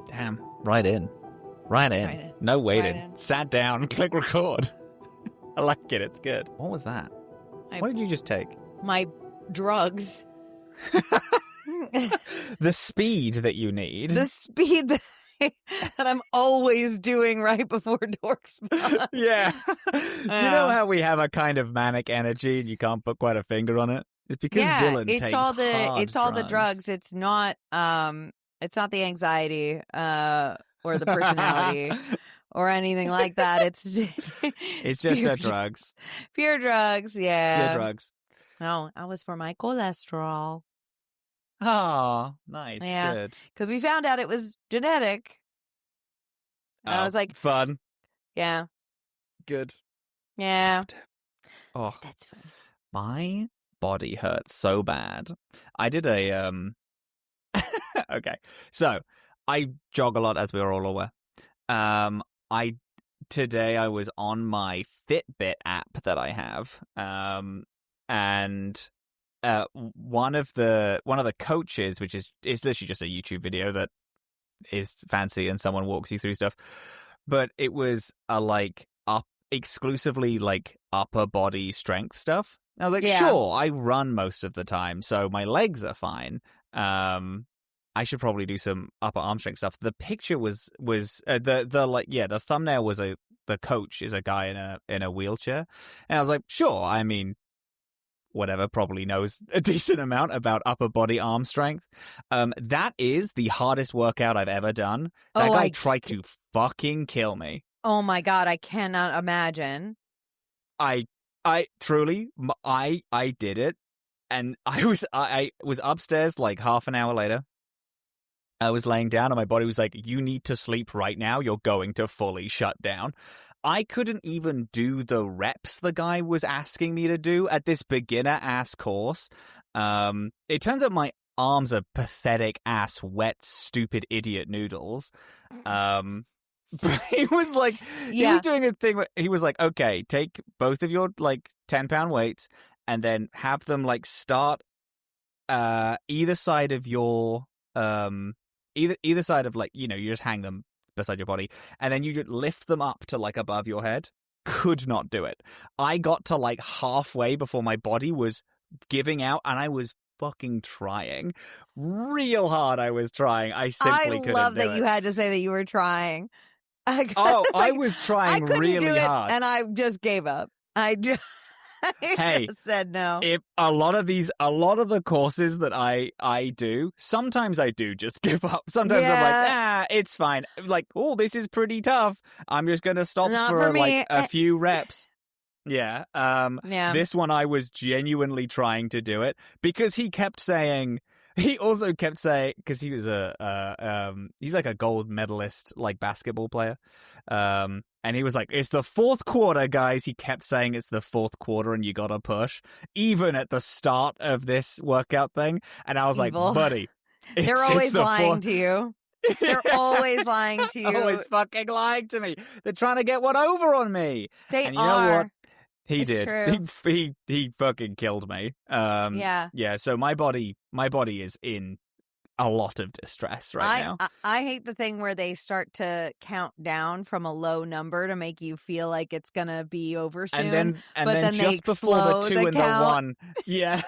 Damn. Right in. No waiting. Right in. Sat down. Click record. I like it. It's good. What was that? What did you just take? My drugs. The speed that you need. The speed that I'm always doing right before Dorkspawn. Yeah. You know how we have a kind of manic energy and you can't put quite a finger on it? It's because Dillin takes it's all the drugs. It's not the anxiety or the personality or anything like that. It's just the drugs. Pure drugs, yeah. Pure drugs. No, I was for my cholesterol. Oh, nice. Yeah. Good. Because we found out it was genetic. And I was like, fun. Yeah. Good. Yeah. Oh, That's fun. My body hurts so bad. I did a okay. So I jog a lot, as we are all aware. Today I was on my Fitbit app that I have, and one of the coaches, which is literally just a YouTube video that is fancy and someone walks you through stuff, but it was exclusively like upper body strength stuff. And I was like, sure, I run most of the time, so my legs are fine. I should probably do some upper arm strength stuff. The picture was the thumbnail was the coach is a guy in a wheelchair, and I was like, sure, I mean, whatever, probably knows a decent amount about upper body arm strength. That is the hardest workout I've ever done. That guy tried to fucking kill me. Oh my God, I cannot imagine. I truly, I did it, and I was upstairs like half an hour later. I was laying down and my body was like, you need to sleep right now. You're going to fully shut down. I couldn't even do the reps the guy was asking me to do at this beginner-ass course. It turns out my arms are pathetic-ass, wet, stupid idiot noodles. But he was like, he was doing a thing where he was like, okay, take both of your like 10-pound weights and then have them like start either side of your either side of, like, you know, you just hang them beside your body and then you just lift them up to like above your head. Could not do it. I got to like halfway before my body was giving out, and I was fucking trying real hard. I was trying. I simply couldn't do it. I love that you had to say that you were trying. I was trying really hard, and I just gave up. I just said no. If a lot of the courses that I do, sometimes I do just give up. Sometimes I'm like, it's fine. Like, oh, this is pretty tough. I'm just gonna stop for like a few reps. Yeah. This one I was genuinely trying to do it because he also kept saying, because he was he's like a gold medalist, like basketball player. And he was like, it's the fourth quarter, guys. He kept saying it's the fourth quarter and you gotta push, even at the start of this workout thing. And I was like, buddy, they're always lying to you. They're always lying to you. Always fucking lying to me. They're trying to get one over on me. And you know what? He it's did. True. He fucking killed me. Yeah. So my body is in a lot of distress right now. I hate the thing where they start to count down from a low number to make you feel like it's gonna be over soon. And then just before the 2 and the 1, just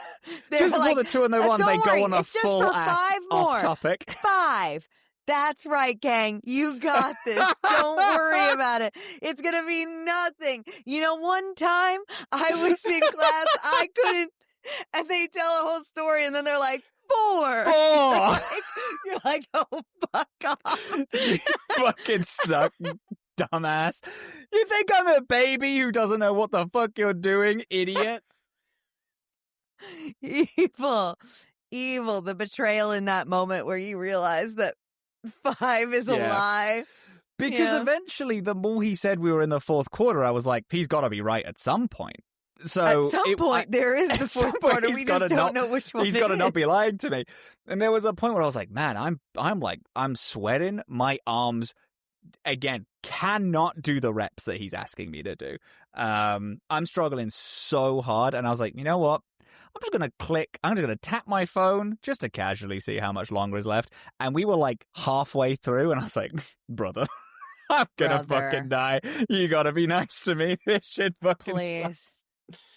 before the 2 and the 1, they go on a full ass off topic. 5. That's right, gang. You got this. Don't worry about it. It's going to be nothing. You know, one time I was in class, I couldn't, and they tell a whole story, and then they're like, 4. You're like, oh, fuck off. You fucking suck, dumbass. You think I'm a baby who doesn't know what the fuck you're doing, idiot? Evil. The betrayal in that moment where you realize that 5 is a lie. Because eventually, the more he said we were in the fourth quarter, I was like, he's got to be right at some point. So at some point, there is the fourth quarter. We just don't know which one. He's got to not be lying to me. And there was a point where I was like, man, I'm sweating. My arms, again, cannot do the reps that he's asking me to do. I'm struggling so hard. And I was like, you know what? I'm just gonna tap my phone just to casually see how much longer is left. And we were like halfway through, and I was like, brother, I'm gonna fucking die. You gotta be nice to me. This shit fucking sucks.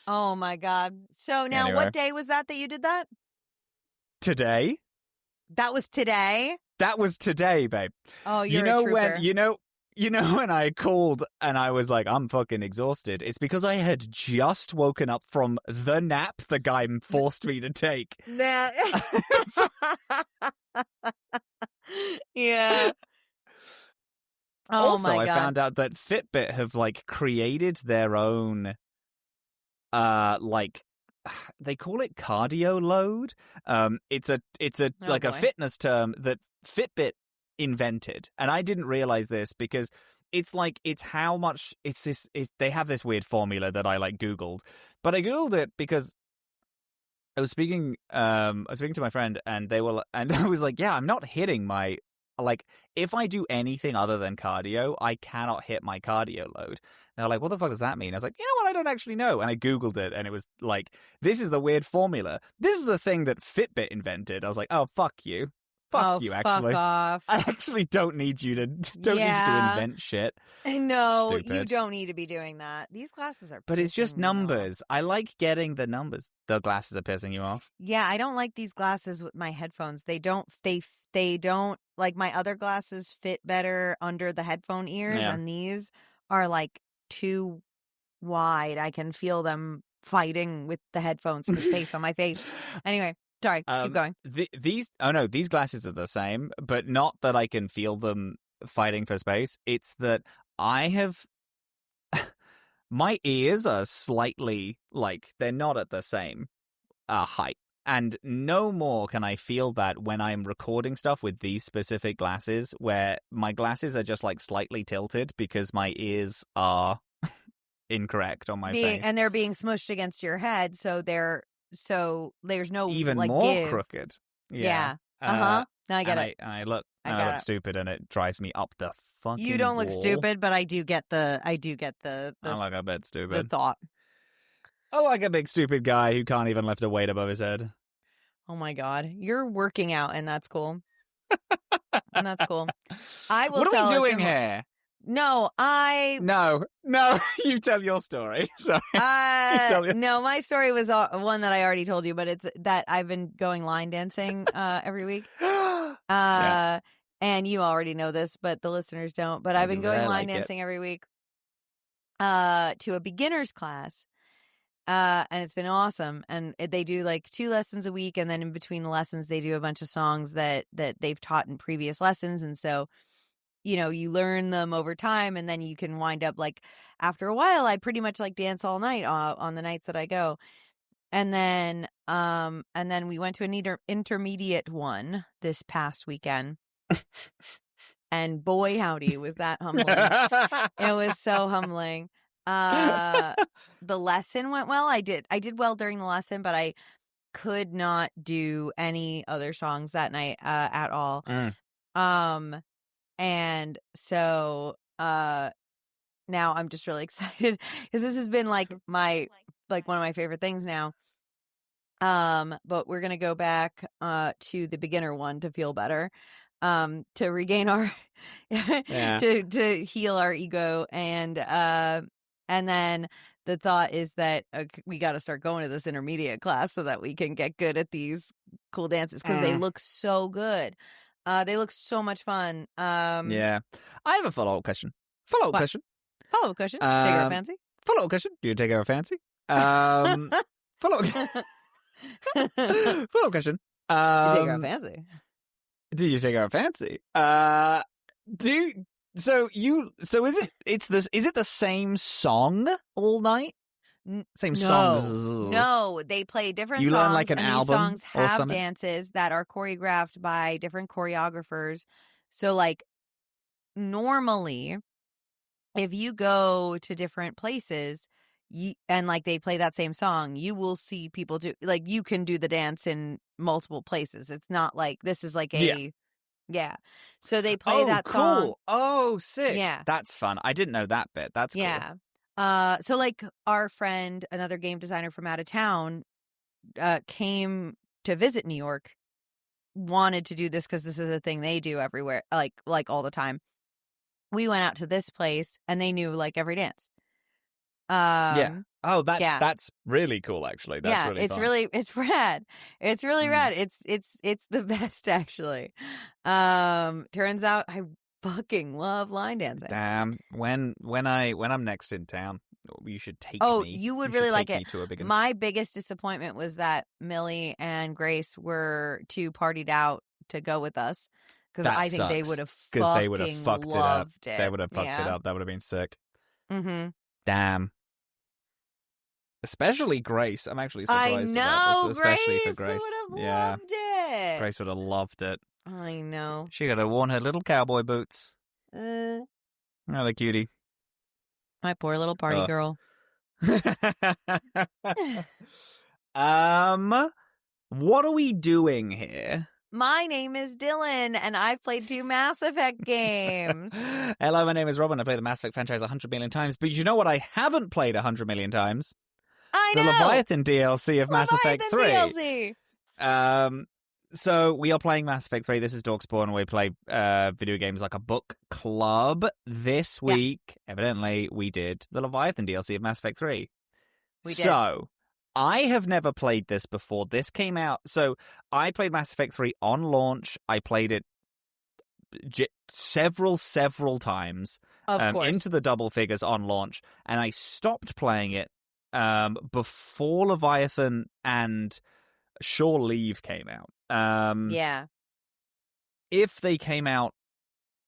Oh my God. So now Anyway. what day was that you did that? Today? That was today? That was today, babe. Oh, you're a trooper. You know when I called and I was like, I'm fucking exhausted? It's because I had just woken up from the nap the guy forced me to take. Nah. Yeah. Oh also, my God. I found out that Fitbit have like created their own, like they call it cardio load. It's a a fitness term that Fitbit invented, and I didn't realize this because it's how much they have this weird formula that I like Googled, but I Googled it because I was speaking to my friend, and I was like, yeah, I'm not hitting my, like, if I do anything other than cardio, I cannot hit my cardio load. And they're like, what the fuck does that mean? I was like, you know what? I don't actually know. And I Googled it, and it was like, this is the weird formula. This is a thing that Fitbit invented. I was like, oh, fuck you. Fuck you, actually. Fuck off. I actually don't need you to need you to invent shit. No, Stupid. You don't need to be doing that. These glasses are But it's just numbers. I like getting the numbers. The glasses are pissing you off. Yeah, I don't like these glasses with my headphones. They don't like, my other glasses fit better under the headphone ears, and these are like too wide. I can feel them fighting with the headphones for space on my face. Anyway, sorry, keep going. These glasses are the same, but not that I can feel them fighting for space. It's that I have my ears are slightly, like, they're not at the same height. And no more can I feel that when I'm recording stuff with these specific glasses, where my glasses are just like slightly tilted because my ears are incorrect on my face. And they're being smushed against your head, so there's no even like, more give. crooked. Yeah. Now I get it. I look stupid, and it drives me up the fucking You don't look wall. stupid, but I do get the I look a bit stupid. the thought. I like a big stupid guy who can't even lift a weight above his head. Oh my God. You're working out, and that's cool. And that's cool. I will. What are we doing here? No, you tell your story. Sorry. No, my story was one that I already told you, but it's that I've been going line dancing every week. And you already know this, but the listeners don't. But I've been going line dancing every week to a beginner's class. And it's been awesome. And they do like 2 lessons a week, and then in between the lessons they do a bunch of songs that they've taught in previous lessons. And so, you know, you learn them over time, and then you can wind up, like, after a while, I pretty much like dance all night on the nights that I go. And then we went to an intermediate one this past weekend. And boy, howdy, was that humbling. It was so humbling. The lesson went well. I did well during the lesson, but I could not do any other songs that night at all. And so now I'm just really excited because this has been like one of my favorite things now. But we're gonna go back to the beginner one to feel better, to regain our to heal our ego, and then the thought is that we got to start going to this intermediate class so that we can get good at these cool dances because they look so good. They look so much fun. Yeah. I have a follow-up question. Follow-up question. Follow-up question. Take her fancy? Follow-up question. Do you take her fancy? Follow-up follow-up question. You take her fancy. Do you take her fancy? Is it the same song all night? Same songs? No, they play different songs. You learn like an and album. These songs have dances that are choreographed by different choreographers. So, like, normally, if you go to different places and like they play that same song, you will see people do, like, you can do the dance in multiple places. It's not like this is like a yeah. So they play that song. Cool. Oh, sick. Yeah. That's fun. I didn't know that bit. That's cool. Yeah. So like our friend, another game designer from out of town, came to visit New York wanted to do this because this is a thing they do everywhere, like all the time. We went out to this place and they knew like every dance. Yeah. Oh, yeah. that's really cool. Actually, that's really it's fun. it's rad. It's really rad. It's the best actually. Turns out I fucking love line dancing. Damn. When I'm next in town, you should take me. Oh, you would really like it. To a big My biggest disappointment was that Millie and Grace were too partied out to go with us because I think they would have fucked it up. They would have fucked it up. They would have fucked it up. That would have been sick. Mm-hmm. Damn. Especially Grace. I'm actually surprised about this, especially for Grace. Grace. Would have loved it. Grace would have loved it. I know. She could have worn her little cowboy boots. Oh, the cutie. My poor little party girl. What are we doing here? My name is Dillin, and I've played 2 Mass Effect games. Hello, my name is Robin. I played the Mass Effect franchise 100 million times, but you know what I haven't played 100 million times? I know! The Leviathan DLC of Mass Effect 3. DLC! So we are playing Mass Effect 3. This is Dorkspawn. We play video games like a book club. This week, evidently, we did the Leviathan DLC of Mass Effect 3. We did. So I have never played this before. This came out. So I played Mass Effect 3 on launch. I played it several times. Of course. Into the double figures on launch. And I stopped playing it before Leviathan and Shore Leave came out. Yeah. If they came out,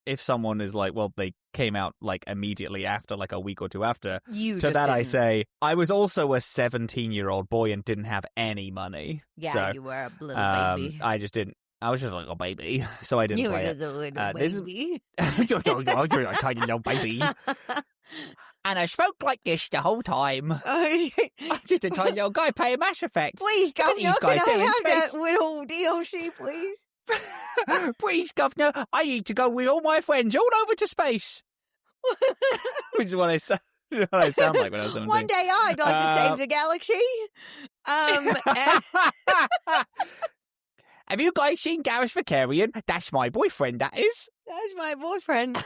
if someone is like, well, they came out like immediately after, like a week or two after, I say, I was also a 17-year-old boy and didn't have any money. Yeah, so, you were a little baby. I just didn't. I was just like a baby, so I didn't play it. You were just a little baby. You're a tiny little baby. And I spoke like this the whole time. I'm just a tiny little guy playing Mass Effect. Please, Governor, can I have that little DLC, please? Please, Governor, I need to go with all my friends all over to space. Which is what I sound like when I was 17. One day I'd like to save the galaxy. Have you guys seen Gareth Vicarian? That's my boyfriend, that is. That's my boyfriend.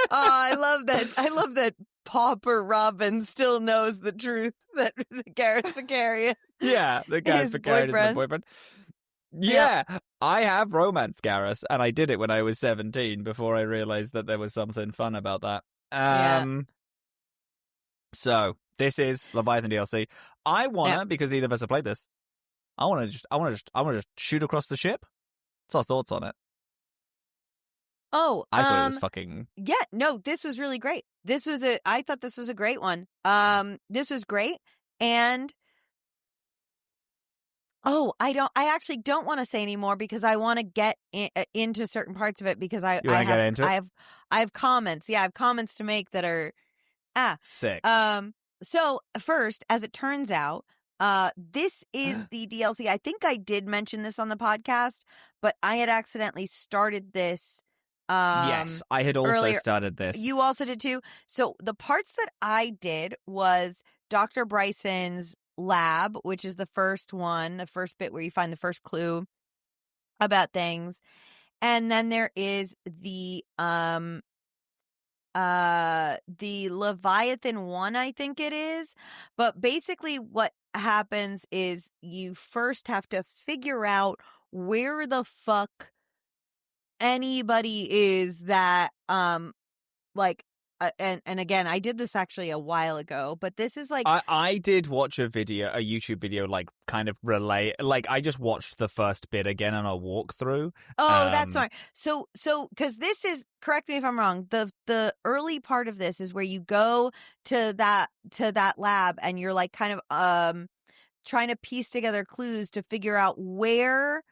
I love that. I love that Pauper Robin still knows the truth that Gareth Vicarian. Yeah, the Gareth Vicarian is my boyfriend. Yeah, I have romance Gareth, and I did it when I was 17 before I realized that there was something fun about that. So this is Leviathan DLC. I wanna, because neither of us have played this, I wanna just shoot across the ship. What's our thoughts on it? Oh, I thought it was fucking. Yeah, no, this was really great. I thought this was a great one. This was great, and I actually don't want to say anymore because I want to get into certain parts of it because I have comments. Yeah, I have comments to make that are sick. So first, as it turns out, this is the DLC. I think I did mention this on the podcast, but I had accidentally started this. Yes, I had also earlier. Started this. You also did too. So the parts that I did was Dr. Bryson's lab, which is the first one, the first bit where you find the first clue about things. And then there is the Leviathan one, I think it is. But basically what happens is you first have to figure out where the fuck anybody is that and again, I did this actually a while ago, but this is like I did watch a YouTube video, like kind of relay, like I just watched the first bit again on a walkthrough. Oh, that's smart. So because this is, correct me if I'm wrong, the early part of this is where you go to that lab and you're like kind of trying to piece together clues to figure out where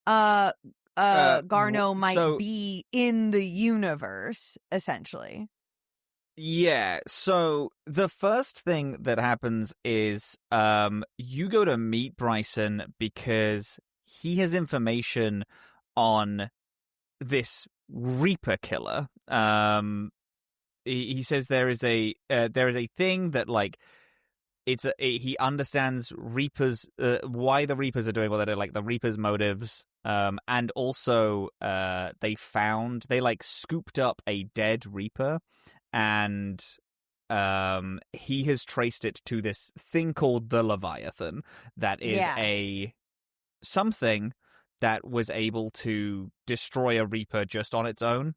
Garneau might be in the universe, essentially. Yeah, so the first thing that happens is you go to meet Bryson because he has information on this Reaper killer. He says there is a thing that like he understands Reapers, why the Reapers are doing what they're doing, like the Reapers' motives. And also, they scooped up a dead Reaper, and he has traced it to this thing called the Leviathan, that is something that was able to destroy a Reaper just on its own.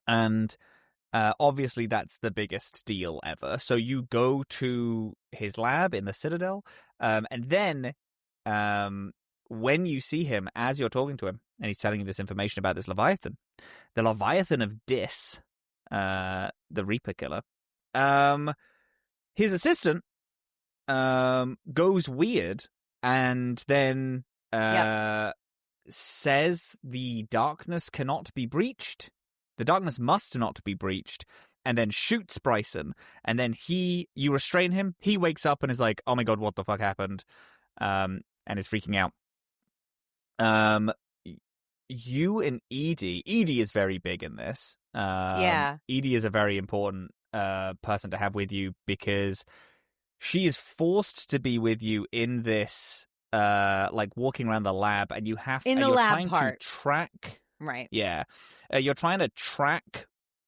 And obviously that's the biggest deal ever. So you go to his lab in the Citadel, and then when you see him, as you're talking to him, and he's telling you this information about this Leviathan, the Leviathan of Dis, the Reaper killer, his assistant goes weird and then says the darkness cannot be breached. The darkness must not be breached, and then shoots Bryson. And then you restrain him. He wakes up and is like, "Oh my god, what the fuck happened?" And is freaking out. You and Edie is very big in this. Edie is a very important person to have with you, because she is forced to be with you in this, like walking around the lab, and you're trying to track. Right. Yeah. You're trying to track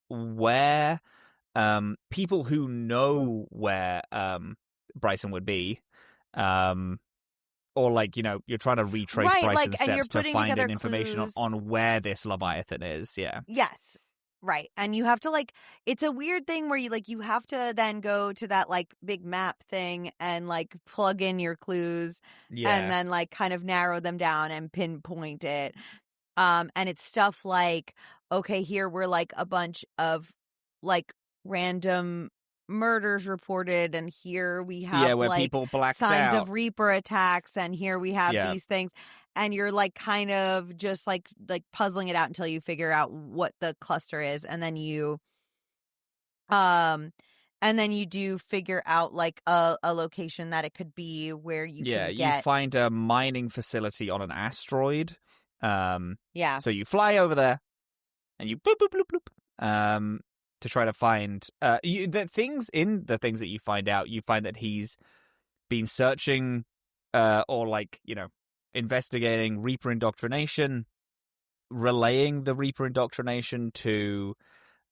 where people who know where Bryson would be, or like, you're trying to retrace Bryson's steps to find information on where this Leviathan is. Yeah. Yes. Right. And you have to it's a weird thing where you have to then go to that big map thing and plug in your clues and then kind of narrow them down and pinpoint it. And it's stuff like, okay, here we're a bunch of random murders reported, and here we have where people blacked signs out of Reaper attacks, and here we have these things, and you're kind of just puzzling it out until you figure out what the cluster is, and then you do figure out a location that it could be where you can get. You find a mining facility on an asteroid. So you fly over there and you bloop, bloop, bloop, bloop, to try to find the things that you find out. You find that he's been searching or investigating Reaper indoctrination, relaying the Reaper indoctrination to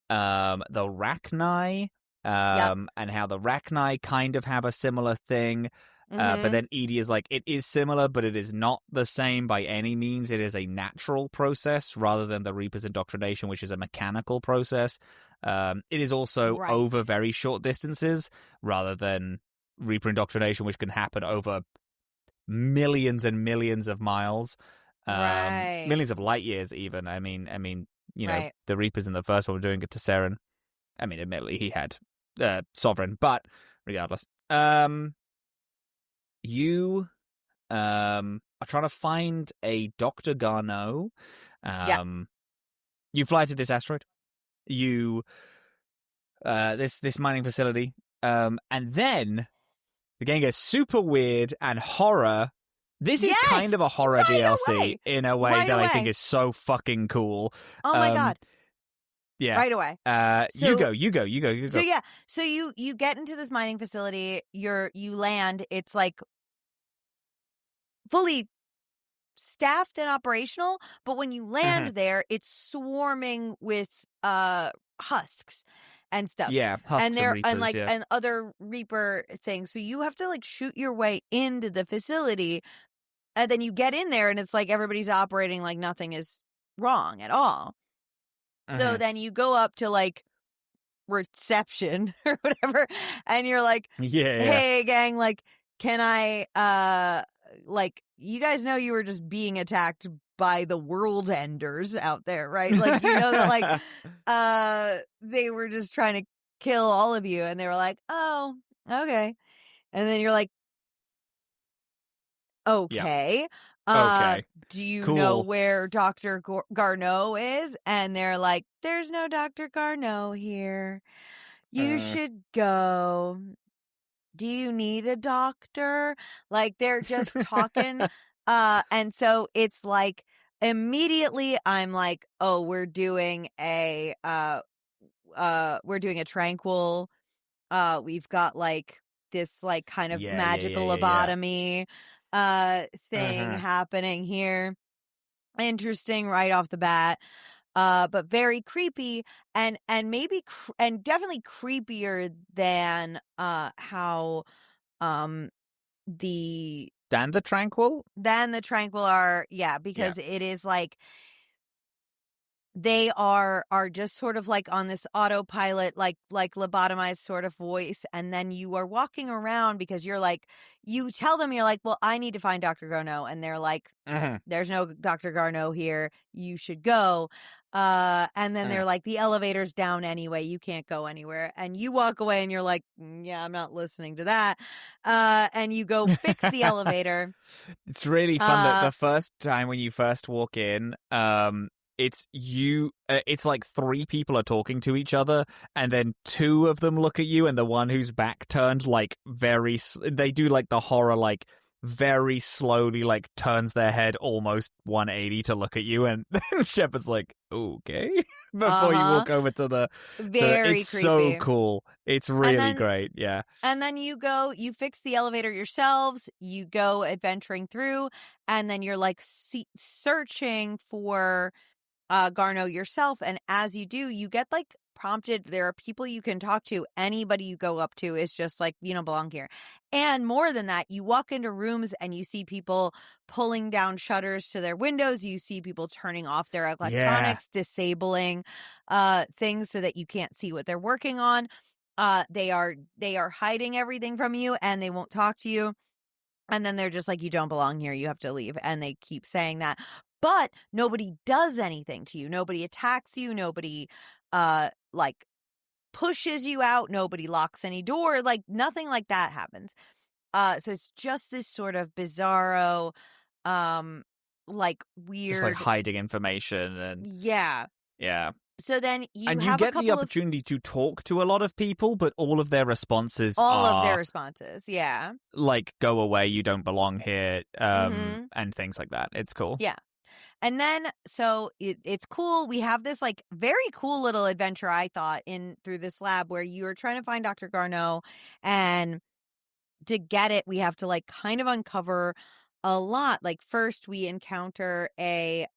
the Rachni, and how the Rachni kind of have a similar thing. But then Edie is it is similar, but it is not the same by any means. It is a natural process rather than the Reaper's indoctrination, which is a mechanical process. It is also over very short distances rather than Reaper indoctrination, which can happen over millions and millions of miles, millions of light years even. I mean, the Reapers in the first one were doing it to Saren. I mean, admittedly, he had Sovereign, but regardless. You are trying to find a Dr. Garneau. You fly to this asteroid. You this mining facility. And then the game gets super weird and horror. This is kind of a horror DLC in a way that I think is so fucking cool. Oh my god. Yeah. Right away. You go. So you get into this mining facility, you land, it's fully staffed and operational, but when you land there, it's swarming with husks and stuff. Yeah, husks and there Reapers, and other Reaper things. So you have to shoot your way into the facility, and then you get in there and it's everybody's operating like nothing is wrong at all. So then you go up to reception or whatever, and you're hey gang, can I you guys know you were just being attacked by the world enders out there, right? That they were just trying to kill all of you, and they were oh, okay. And then you're okay. Okay. Do you know where Dr. Garneau is? And they're there's no Dr. Garneau here. You should go. Do you need a doctor? They're just talking. And so it's immediately I'm oh, we're doing a tranquil. We've got this like kind of Yeah, magical yeah. lobotomy thing Uh-huh. happening here. Interesting right off the bat. But very creepy and maybe and definitely creepier than how the Dan the Tranquil? the Tranquil are, yeah, Yeah. because it is like they are just sort of like on this autopilot, like lobotomized sort of voice, and then you are walking around because you're like, you tell them, you're like, well, I need to find Dr. Garneau, and they're like, Uh-huh. there's no Dr. Garneau here, you should go. And then they're like, the elevator's down anyway, you can't go anywhere. And you walk away and you're like, yeah, I'm not listening to that. And you go fix the elevator. It's really fun that Uh, the first time when you first walk in, it's like three people are talking to each other, and then two of them look at you, and the one who's back turned, like, they do, like, the horror, like, very slowly, like, turns their head almost 180 to look at you, and then Shepard's like, okay, before you walk over to the very it's creepy. so cool. It's really then- great, yeah. And then you go, you fix the elevator yourselves, you go adventuring through, and then you're like searching for Garneau yourself. And as you do, you get like prompted. There are people you can talk to. Anybody you go up to is just like, you don't belong here. And more than that, you walk into rooms and you see people pulling down shutters to their windows. You see people turning off their electronics, disabling things so that you can't see what they're working on. They are hiding everything from you, and they won't talk to you. And then they're just like, you don't belong here. You have to leave. And they keep saying that. But nobody does anything to you. Nobody attacks you. Nobody, like, pushes you out. Nobody locks any door. Like, nothing like that happens. So it's just this sort of bizarro, like, weird. Just, like, hiding information and... Yeah. Yeah. So then you and have you get a couple the opportunity to talk to a lot of people, but all of their responses yeah. like, go away, you don't belong here, Mm-hmm. and things like that. It's cool. Yeah. And then, so it's cool. We have this like very cool little adventure, I thought, in through this lab where you are trying to find Dr. Garneau, and to get it, we have to like kind of uncover a lot. Like first we encounter a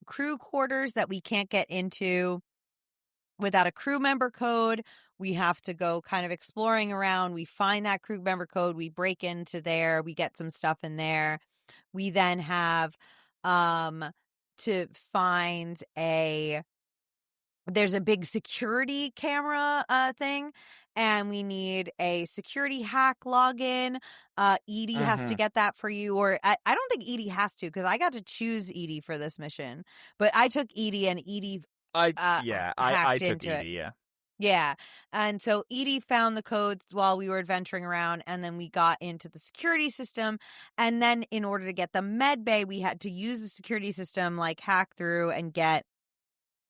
crew quarters that we can't get into without a crew member code. We have to go kind of exploring around. We find that crew member code. We break into there. We get some stuff in there. We then have to find there's a big security camera thing, and we need a security hack login. Edie has to get that for you, or I don't think Edie has to, because I got to choose Edie for this mission, but I took Edie, and Edie I hacked took into Edie, it. yeah. Yeah. And so Edie found the codes while we were adventuring around, and then we got into the security system. And then in order to get the med bay, we had to use the security system, like hack through and get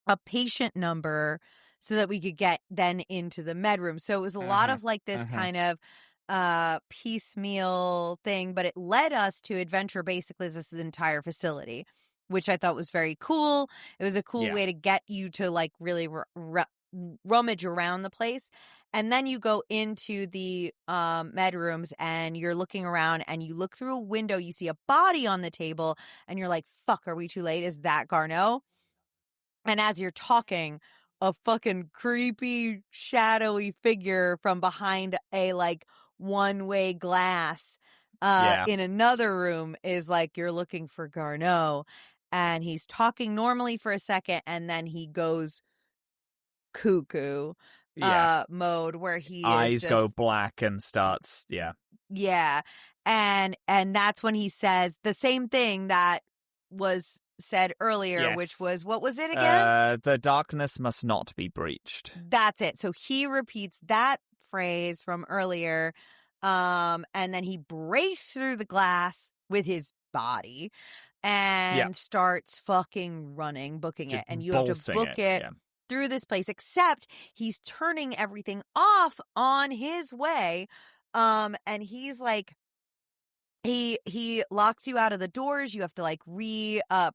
a patient number so that we could get then into the med room. So it was a lot of like this kind of piecemeal thing, but it led us to adventure basically this entire facility, which I thought was very cool. It was a cool way to get you to like really rummage around the place. And then you go into the med rooms, and you're looking around, and you look through a window, you see a body on the table, and you're like, fuck, are we too late? Is that Garneau? And as you're talking, a fucking creepy, shadowy figure from behind a like one-way glass in another room is like, you're looking for Garneau. And he's talking normally for a second, and then he goes cuckoo mode where he eyes is go black and starts and that's when he says the same thing that was said earlier, which was, what was it again? The darkness must not be breached. That's it. So he repeats that phrase from earlier, and then he breaks through the glass with his body and starts fucking running, booking it, and you have to book it through this place, except he's turning everything off on his way. And he's like, he locks you out of the doors. You have to like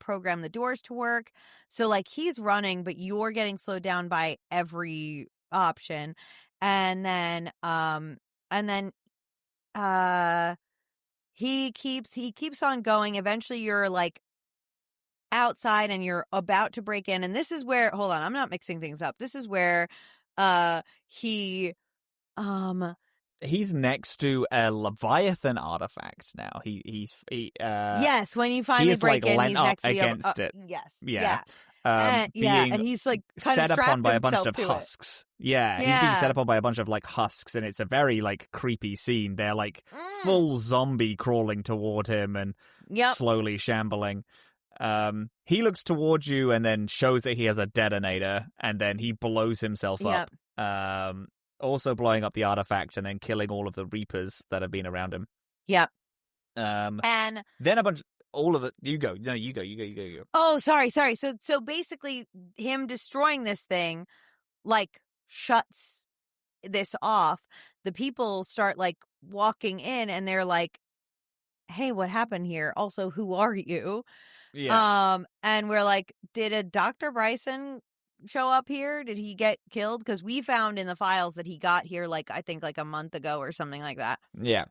program the doors to work. So like he's running, but you're getting slowed down by every option. and then he keeps on going. Eventually you're like outside and you're about to break in, and this is where, hold on, I'm not mixing things up. This is where he's next to a Leviathan artifact now. yes, when you finally break in, he's next to against it. Yes. Yeah. And he's like kind set of upon by a bunch of himself to husks. Yeah, he's being set upon by a bunch of like husks, and it's a very like creepy scene. They're like full zombie crawling toward him and slowly shambling. He looks towards you and then shows that he has a detonator, and then he blows himself up. Also blowing up the artifact and then killing all of the Reapers that have been around him. Yep. And then all of it. You go. No, you go. Oh, sorry. So basically, him destroying this thing, like, shuts this off. The people start like walking in, and they're like, "Hey, what happened here? Also, who are you?" Yeah. And we're like, "Did a Dr. Bryson show up here? Did he get killed?" Because we found in the files that he got here, like, I think like a month ago or something like that. Yeah.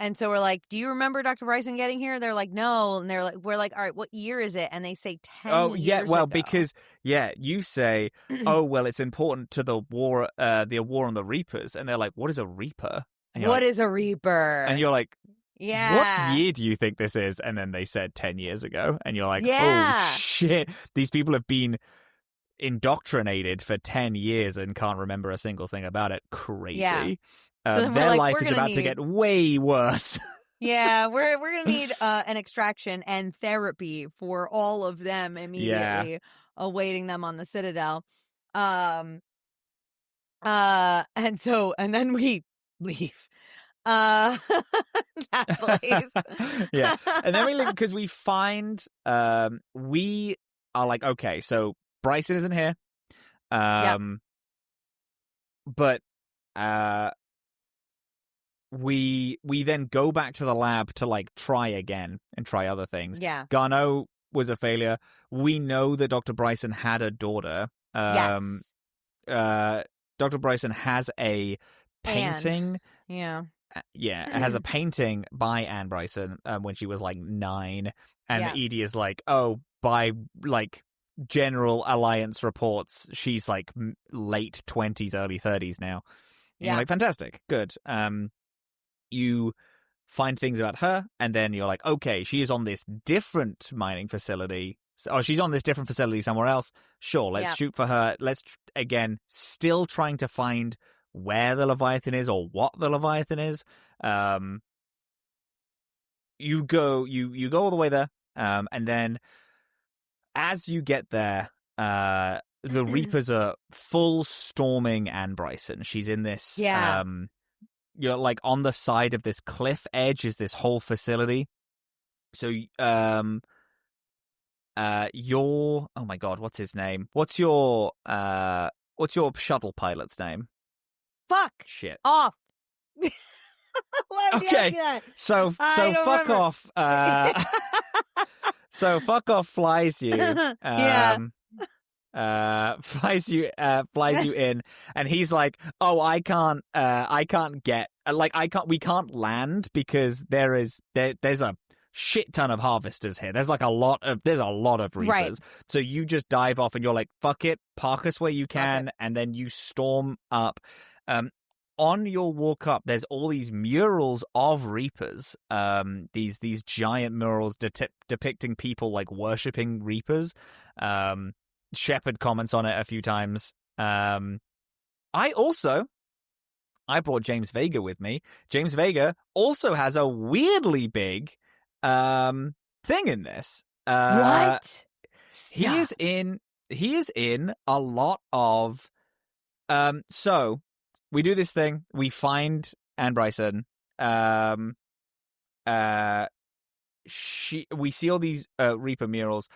And so we're like, "Do you remember Dr. Bryson getting here?" They're like, "No." And we're like, "All right, what year is it?" And they say 10 years well, ago. because you say, "Oh, well, it's important to the war on the Reapers," and they're like, "What is a Reaper?" And what is a Reaper? And you're like, yeah, what year do you think this is? And then they said 10 years ago, and you're like, yeah. Oh shit, these people have been indoctrinated for 10 years and can't remember a single thing about it. Crazy. Yeah. So their life is about to get way worse. Yeah, we're gonna need an extraction and therapy for all of them immediately, awaiting them on the Citadel. And then we leave that place. Yeah, and then we leave because we find we are like, okay, so Bryson isn't here, but we then go back to the lab to like try again and try other things. Yeah. Garneau was a failure. We know that Dr. Bryson had a daughter. Yes. Dr. Bryson has a painting. Yeah. Yeah, it has a painting by Anne Bryson when she was like 9. And Edie is like, oh, by like general Alliance reports, she's like late 20s, early 30s now. And you're like, fantastic, good. You find things about her, and then you're like, okay, she is on this different mining facility. She's on this different facility somewhere else. Sure, let's shoot for her. Let's, again, still trying to find where the Leviathan is or what the Leviathan is. You go all the way there, and then as you get there, the Reapers are full storming Anne Bryson. She's in this... you're like on the side of this cliff edge is this whole facility. So, your, oh my God, what's his name? What's your shuttle pilot's name? Fuck. Shit. Off. Okay. So fuck off. So fuck off flies you. Flies you in, and he's like, oh, we can't land because there's a shit ton of harvesters here. There's a lot of Reapers. Right. So you just dive off and you're like, fuck it, park us where you can, and then you storm up. On your walk up, there's all these murals of Reapers. These giant murals depicting people like worshipping Reapers. Shepard comments on it a few times. I brought James Vega with me. James Vega also has a weirdly big thing in this. What? He is in a lot of so we do this thing, we find Anne Bryson. We see all these Reaper murals.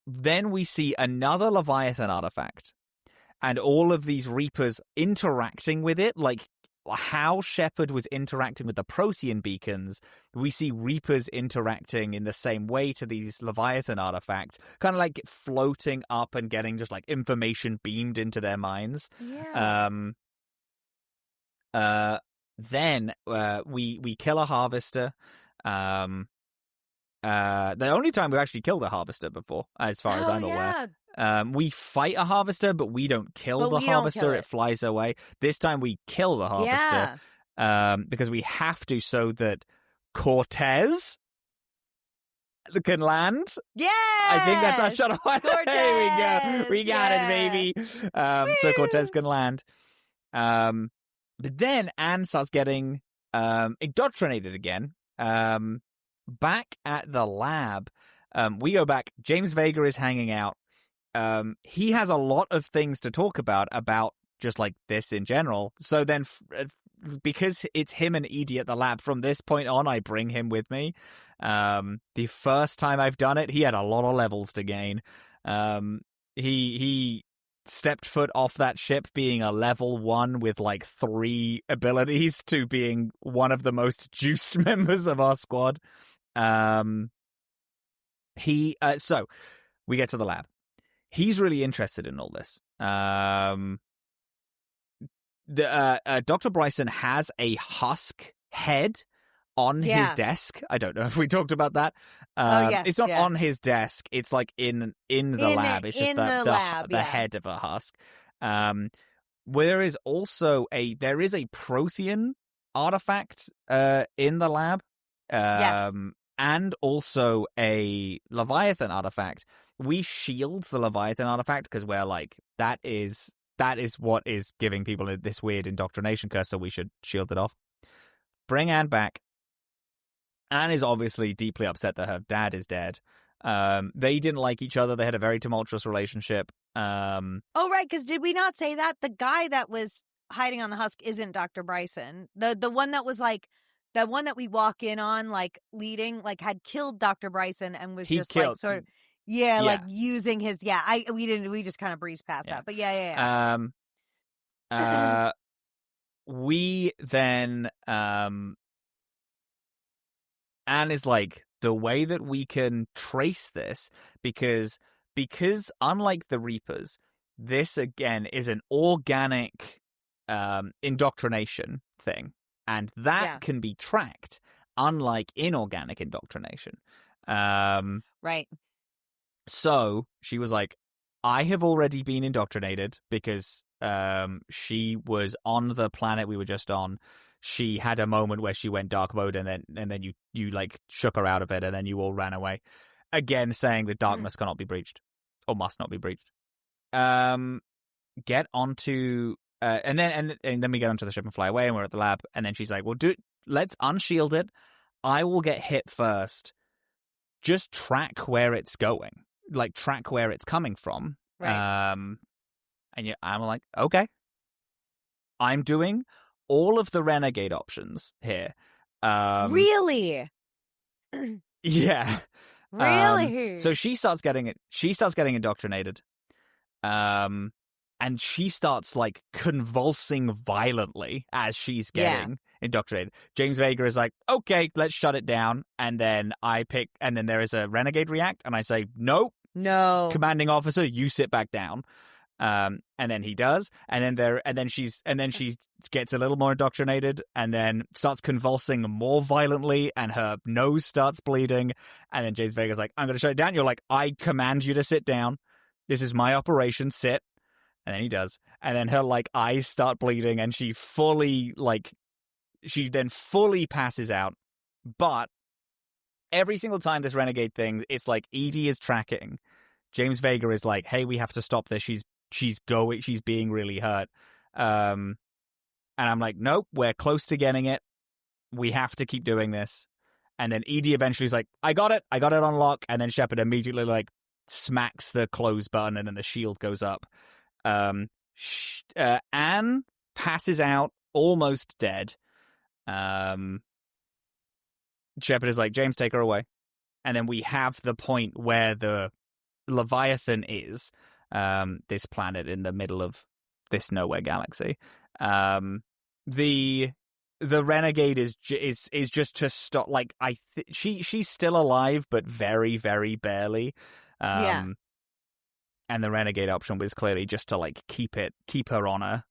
Then we see another Leviathan artifact, and all of these Reapers interacting with it, like how Shepard was interacting with the Protean beacons, we see Reapers interacting in the same way to these Leviathan artifacts, kind of like floating up and getting just like information beamed into their minds. Yeah. Then we kill a harvester. The only time we've actually killed a harvester before, as far as I'm aware. We fight a harvester, but we don't kill the harvester. It flies away. This time we kill the harvester because we have to, so that Cortez can land. Yeah, I think that's our shot. Cortez! There we go. We got it, baby. So Cortez can land. But then Anne starts getting indoctrinated again. Back at the lab, we go back. James Vega is hanging out. He has a lot of things to talk about just like this in general. So then, because it's him and Edie at the lab, from this point on, I bring him with me. The first time I've done it, he had a lot of levels to gain. He stepped foot off that ship being a level 1 with like 3 abilities to being one of the most juiced members of our squad. So we get to the lab. He's really interested in all this. Dr. Bryson has a husk head on his desk. I don't know if we talked about that. Yes, it's not on his desk. It's like in the lab. It's just the head of a husk. There is also a Prothean artifact in the lab. And also a Leviathan artifact. We shield the Leviathan artifact because we're like, that is what is giving people this weird indoctrination curse, so we should shield it off. Bring Anne back. Anne is obviously deeply upset that her dad is dead. They didn't like each other. They had a very tumultuous relationship. Oh, right, because did we not say that? The guy that was hiding on the husk isn't Dr. Bryson. The one that was like, the one that we walk in on, like, leading, like, had killed Dr. Bryson and was like, sort of, like, using his, we just kind of breezed past that, but we then, Anne is like, the way that we can trace this, because unlike the Reapers, this, again, is an organic indoctrination thing. And that can be tracked, unlike inorganic indoctrination. Right. So she was like, I have already been indoctrinated because she was on the planet we were just on. She had a moment where she went dark mode, and then you like shook her out of it, and then you all ran away. Again, saying that darkness cannot be breached or must not be breached. Get onto. And then we get onto the ship and fly away, and we're at the lab. And then she's like, "Well, let's unshield it. I will get hit first. Just track where it's going, like track where it's coming from." Right. I'm like, okay. I'm doing all of the renegade options here. Really? Yeah. Really? So she starts getting indoctrinated. And she starts, like, convulsing violently as she's getting indoctrinated. James Vega is like, okay, let's shut it down. And then there is a renegade react, and I say, nope. No. Commanding officer, you sit back down. And then he does. And then she gets a little more indoctrinated, and then starts convulsing more violently, and her nose starts bleeding. And then James Vega's like, I'm going to shut it down. You're like, I command you to sit down. This is my operation. Sit. And then he does. And then her, like, eyes start bleeding, and she then fully passes out. But every single time this renegade thing, it's like Edie is tracking. James Vega is like, hey, we have to stop this. She's being really hurt. And I'm like, nope, we're close to getting it. We have to keep doing this. And then Edie eventually is like, I got it on lock. And then Shepard immediately, like, smacks the close button, and then the shield goes up. Anne passes out, almost dead. Shepard is like, James, take her away. And then we have the point where the Leviathan is, this planet in the middle of this nowhere galaxy. the renegade is just to stop. Like she's still alive, but very, very barely. Yeah. And the renegade option was clearly just to like keep her on her,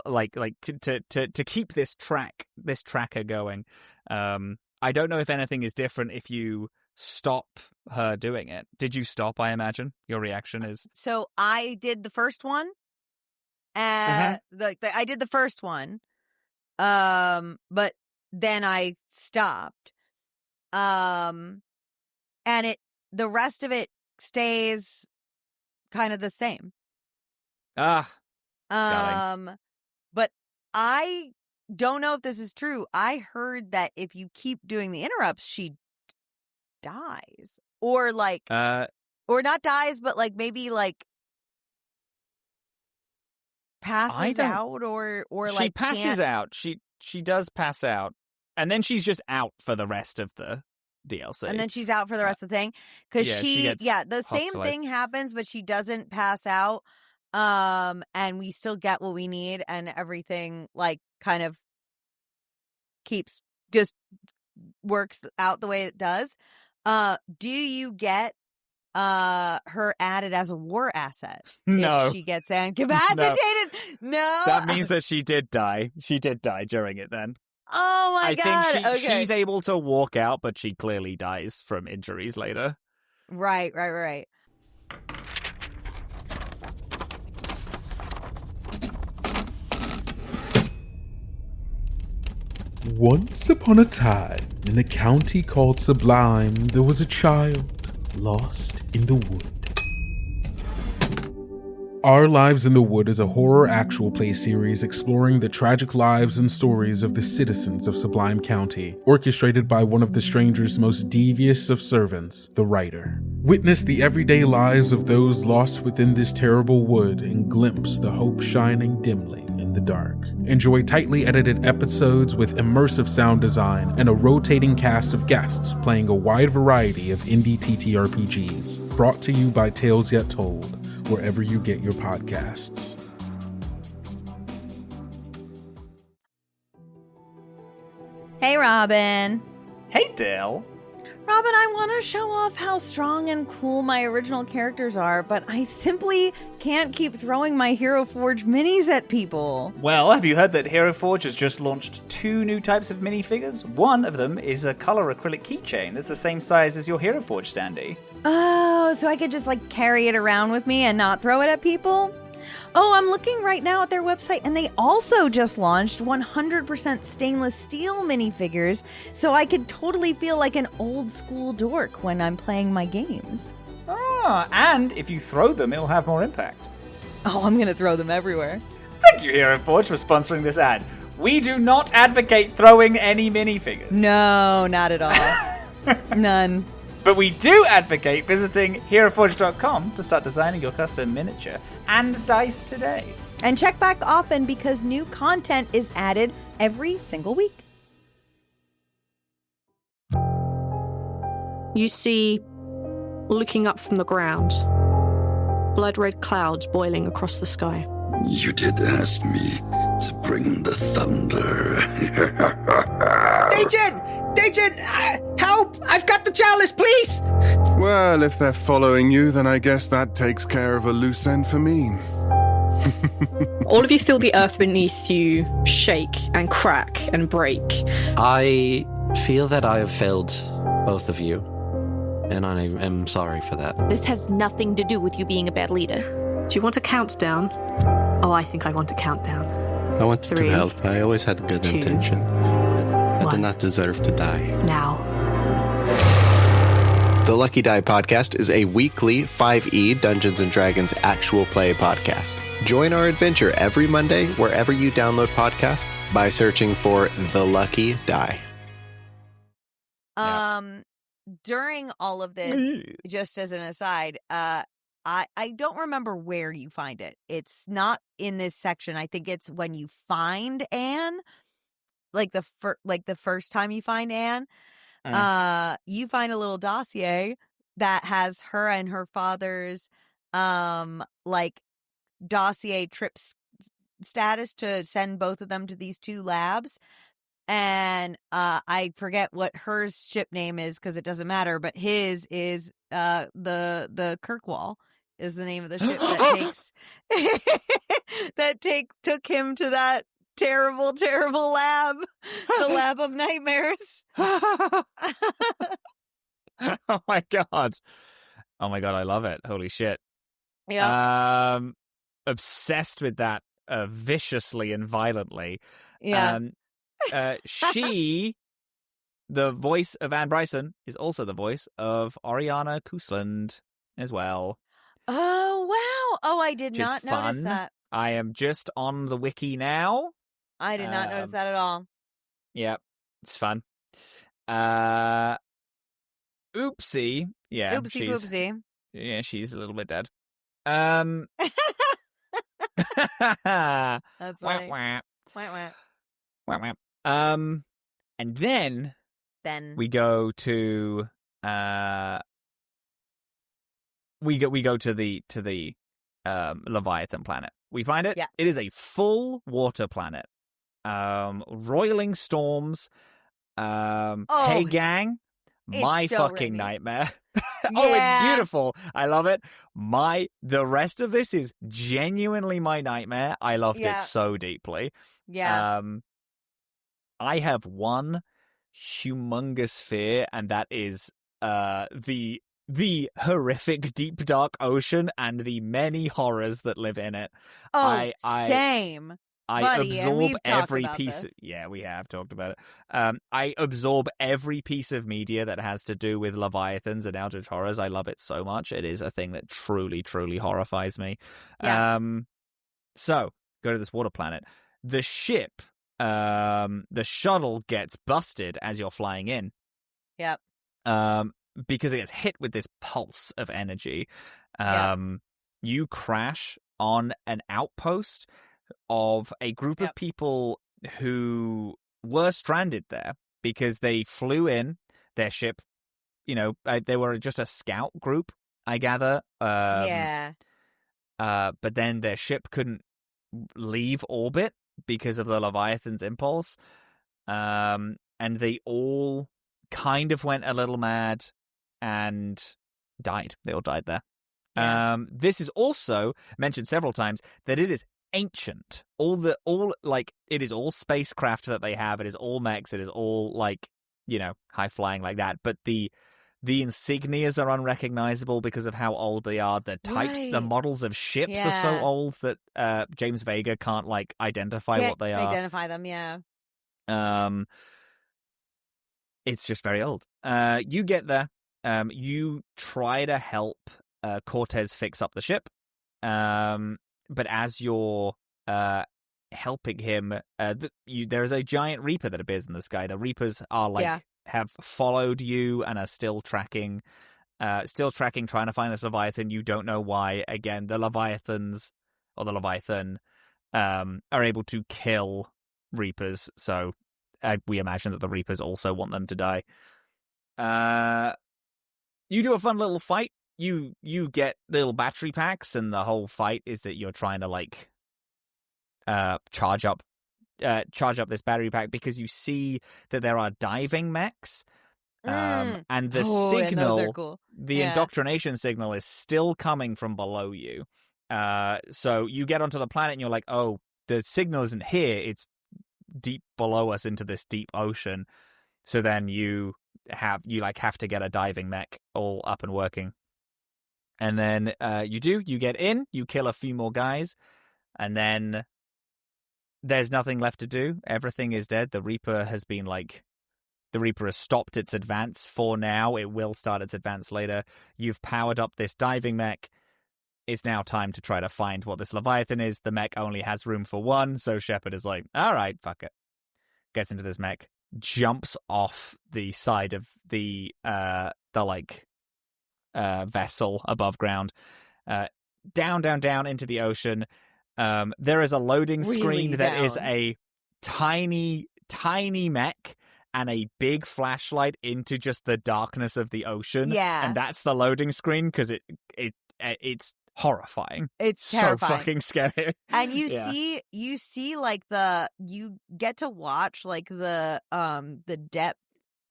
like to keep this tracker going. I don't know if anything is different if you stop her doing it. Did you stop? I imagine your reaction is. So I did the first one. I did the first one. But then I stopped. And the rest of it stays kind of the same. Got But I don't know if this is true. I heard that if you keep doing the interrupts, she dies. Or like or not dies, but like maybe like passes out or she like passes out. She does pass out. And then she's just out for the rest of the DLC. And then she's out for the rest of the thing. Because the same thing happens, but she doesn't pass out. And we still get what we need, and everything like kind of works out the way it does. Do you get her added as a war asset? No. If she gets incapacitated? No. That means that she did die. She did die during it then. Oh my God. I think she's able to walk out, but she clearly dies from injuries later. Right. Once upon a time, in a county called Sublime, there was a child lost in the wood. Our Lives in the Wood is a horror actual play series exploring the tragic lives and stories of the citizens of Sublime County, orchestrated by one of the stranger's most devious of servants, the writer. Witness the everyday lives of those lost within this terrible wood and glimpse the hope shining dimly in the dark. Enjoy tightly edited episodes with immersive sound design and a rotating cast of guests playing a wide variety of indie TTRPGs. Brought to you by Tales Yet Told, wherever you get your podcasts. Hey, Robin. Hey, Dill. Robin, I want to show off how strong and cool my original characters are, but I simply can't keep throwing my Hero Forge minis at people. Well, have you heard that Hero Forge has just launched 2 new types of minifigures? One of them is a color acrylic keychain that's the same size as your Hero Forge standee. Oh, so I could just like carry it around with me and not throw it at people? Oh, I'm looking right now at their website, and they also just launched 100% stainless steel minifigures, so I could totally feel like an old school dork when I'm playing my games. Ah, and if you throw them, it'll have more impact. Oh, I'm gonna throw them everywhere. Thank you, Hero Forge, for sponsoring this ad. We do not advocate throwing any minifigures. No, not at all. None. But we do advocate visiting HeroForge.com to start designing your custom miniature and dice today. And check back often because new content is added every single week. You see, looking up from the ground, blood-red clouds boiling across the sky. You did ask me to bring the thunder. Agent! Help! I've got the chalice, please! Well, if they're following you, then I guess that takes care of a loose end for me. All of you feel the earth beneath you shake and crack and break. I feel that I have failed both of you, and I am sorry for that. This has nothing to do with you being a bad leader. Do you want a countdown? Oh, I think I want a countdown. I wanted 3, to help. I always had good 2, intention. I 1. did not deserve to die. Now. The Lucky Die Podcast is a weekly 5e Dungeons & Dragons actual play podcast. Join our adventure every Monday wherever you download podcasts by searching for The Lucky Die. During all of this, just as an aside, I don't remember where you find it. It's not in this section. I think it's when you find Anne, like the first time you find Anne. You find a little dossier that has her and her father's like dossier trips status to send both of them to these 2 labs. And I forget what her ship name is because it doesn't matter, but his is the Kirkwall is the name of the ship that took him to that terrible, terrible lab, the lab of nightmares. Oh my god. Oh my god, I love it. Holy shit. Yeah. Obsessed with that viciously and violently. Yeah. She, the voice of Anne Bryson, is also the voice of Oriana Cousland as well. Oh, wow. Oh, I did not notice fun. that. I am just on the wiki now. I did not notice that at all. Yeah, it's fun. Oopsie. Yeah. Oopsie poopsie. Yeah, she's a little bit dead. That's funny. Wah, Wah. wah. Wah. And then we go to we go to the Leviathan planet. We find it. Yeah. It is a full water planet. Roiling storms. Hey gang, my so fucking rainy. nightmare. Yeah. Oh, it's beautiful. I love it. The rest of this is genuinely my nightmare. I loved it so deeply. Yeah. I have one humongous fear, and that is the horrific deep dark ocean and the many horrors that live in it. Oh, same. I Buddy, absorb every about piece. this. Yeah, we have talked about it. I absorb every piece of media that has to do with Leviathans and Eldritch horrors. I love it so much. It is a thing that truly, truly horrifies me. Yeah. So go to this water planet. The ship, the shuttle gets busted as you're flying in. Yep. Because it gets hit with this pulse of energy. Yep. You crash on an outpost of a group of people who were stranded there because they flew in their ship. You know, they were just a scout group, I gather. Yeah. But then their ship couldn't leave orbit because of the Leviathan's impulse. And they all kind of went a little mad and died. They all died there. Yeah. This is also mentioned several times that it is ancient. It is all spacecraft that they have. It is all mechs. It is all high flying like that. But the insignias are unrecognizable because of how old they are. The types, the models of ships are so old that James Vega can't identify what they are. Identify them, yeah. It's just very old. You get there. You try to help Cortez fix up the ship. But as you're helping him, there is a giant Reaper that appears in the sky. The Reapers are have followed you and are still tracking, trying to find this Leviathan. You don't know why. Again, the Leviathans or the Leviathan are able to kill Reapers, so we imagine that the Reapers also want them to die. You do a fun little fight. You get little battery packs, and the whole fight is that you're trying to charge up this battery pack because you see that there are diving mechs, and the signal, those are cool. the indoctrination signal, is still coming from below you. So you get onto the planet, and you're like, "Oh, the signal isn't here; it's deep below us into this deep ocean." So then you have to get a diving mech all up and working. And then you get in, you kill a few more guys, and then there's nothing left to do. Everything is dead. The Reaper has stopped its advance for now. It will start its advance later. You've powered up this diving mech. It's now time to try to find what this Leviathan is. The mech only has room for one, so Shepard is like, all right, fuck it. Gets into this mech, jumps off the side of the vessel above ground, down into the ocean. There is a loading screen that is a tiny mech and a big flashlight into just the darkness of the ocean. Yeah. And that's the loading screen because it's horrifying. It's so terrifying. fucking scary. And you Yeah. see like you get to watch like the depth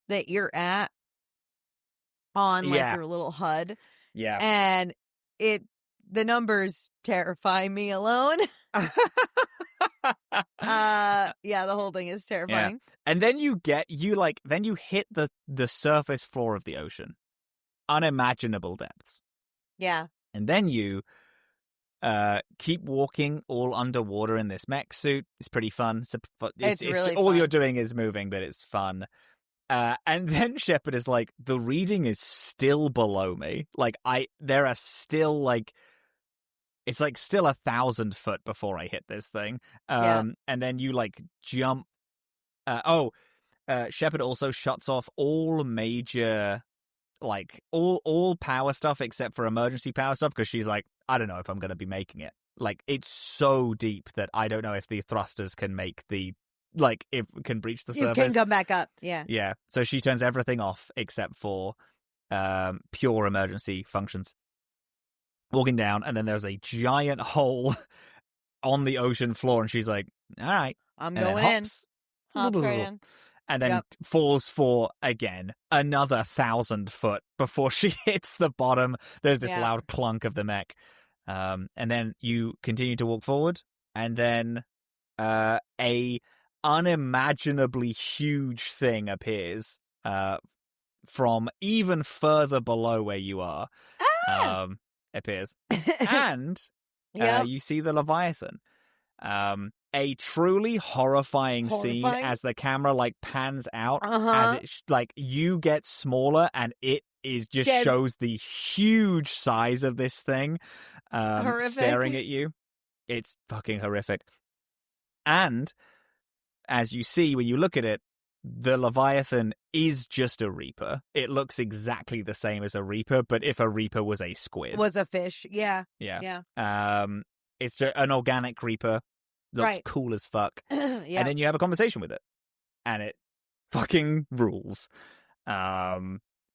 that you're at on like Yeah. your little HUD. Yeah. And the numbers terrify me alone. Yeah, the whole thing is terrifying. Yeah. And then you hit the surface floor of the ocean. Unimaginable depths. Yeah. And then you keep walking all underwater in this mech suit. It's pretty fun. It's really all fun. you're doing is moving, but it's fun. And then Shepard is like, the reading is still below me. Like there are still like, it's like still 1,000 foot before I hit this thing. And then you like jump. Shepard also shuts off all major, like all power stuff except for emergency power stuff, because she's like, I don't know if I'm going to be making it. Like, it's so deep that I don't know if the thrusters can make if it can breach the surface. You can come back up. Yeah. Yeah. So she turns everything off except for pure emergency functions. Walking down, and then there's a giant hole on the ocean floor, and she's like, all right. I'm and going in. Hops right in. And then falls for, again, another 1,000 foot before she hits the bottom. There's this loud clunk of the mech. And then you continue to walk forward, and then a unimaginably huge thing appears from even further below where you are. Appears. And you see the Leviathan. A truly horrifying scene as the camera like pans out, as it like you get smaller, and it is just shows the huge size of this thing staring at you. It's fucking horrific. And as you see when you look at it, the Leviathan is just a Reaper. It looks exactly the same as a Reaper, but if a Reaper was a squid. Was a fish. Yeah. Yeah. It's just an organic Reaper. Looks cool as fuck. And then you have a conversation with it. And it fucking rules.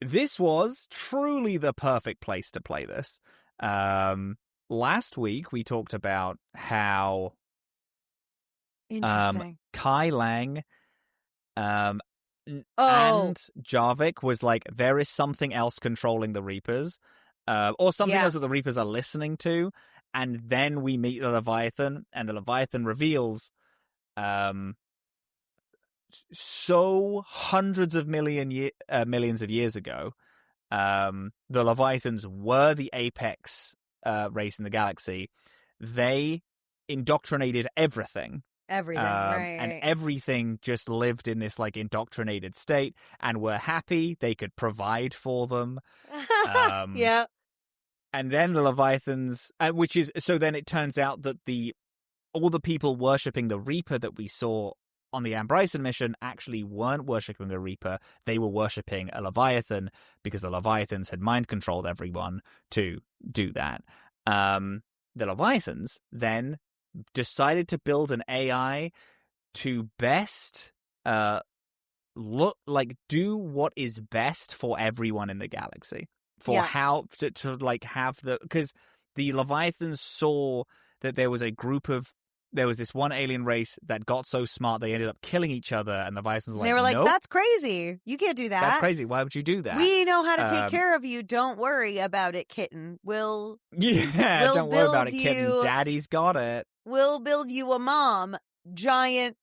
This was truly the perfect place to play this. Last week we talked about how Kai Lang and Jarvik was like, there is something else controlling the Reapers, or something else that the Reapers are listening to. And then we meet the Leviathan, and the Leviathan reveals so hundreds of millions of years ago, the Leviathans were the apex race in the galaxy. They indoctrinated everything. And everything just lived in this like indoctrinated state and were happy. They could provide for them. And then the Leviathans, so then it turns out that all the people worshipping the Reaper that we saw on the Ambrison mission actually weren't worshipping a Reaper. They were worshipping a Leviathan, because the Leviathans had mind controlled everyone to do that. The Leviathans then decided to build an AI to best do what is best for everyone in the galaxy. For how to like have because the Leviathans saw that there was this one alien race that got so smart they ended up killing each other, and the Leviathans were like, they were like, nope, that's crazy. You can't do that. That's crazy. Why would you do that? We know how to take care of you. Don't worry about it, kitten. Don't worry about it, kitten. Daddy's got it. We'll build you a mom. Giant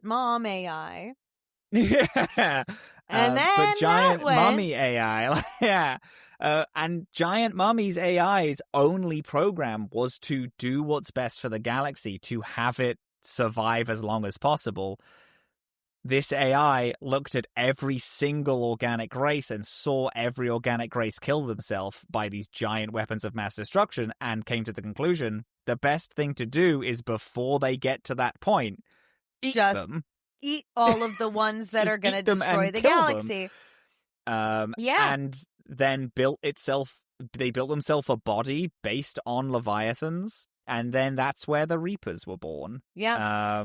mom AI. Yeah. And then but giant mummy AI, and giant mummy's AI's only program was to do what's best for the galaxy, to have it survive as long as possible. This AI looked at every single organic race and saw every organic race kill themselves by these giant weapons of mass destruction, and came to the conclusion the best thing to do is, before they get to that point, eat them. Eat all of the ones that are going to destroy the galaxy. And then they built themselves a body based on Leviathans, and then that's where the Reapers were born. Yeah.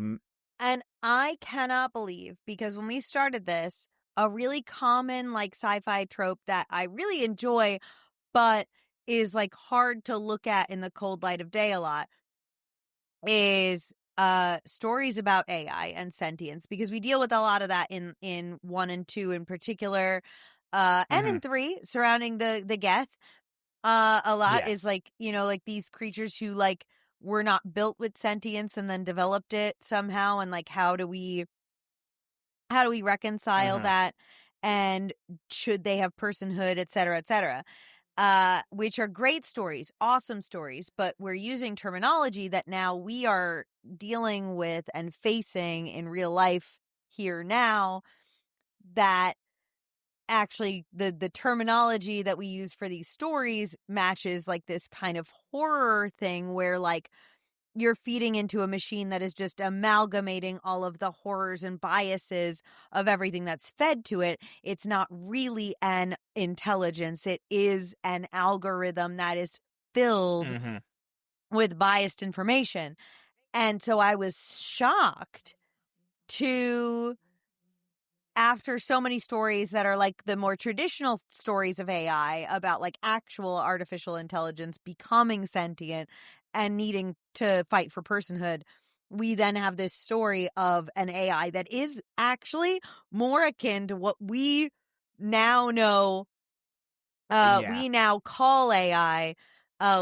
And I cannot believe, because when we started this, a really common like sci-fi trope that I really enjoy, but is like hard to look at in the cold light of day a lot is stories about AI and sentience, because we deal with a lot of that in 1 and 2 in particular, and in 3 surrounding the Geth. A lot is like, you know, like these creatures who like were not built with sentience and then developed it somehow, and like how do we reconcile that, and should they have personhood, et cetera, which are great stories, awesome stories, but we're using terminology that now we are dealing with and facing in real life here now, that actually the terminology that we use for these stories matches like this kind of horror thing where like you're feeding into a machine that is just amalgamating all of the horrors and biases of everything that's fed to it. It's not really an intelligence. It is an algorithm that is filled with biased information. And so I was shocked to, after so many stories that are like the more traditional stories of AI about like actual artificial intelligence becoming sentient and needing to fight for personhood, we then have this story of an AI that is actually more akin to what we now know, we now call AI,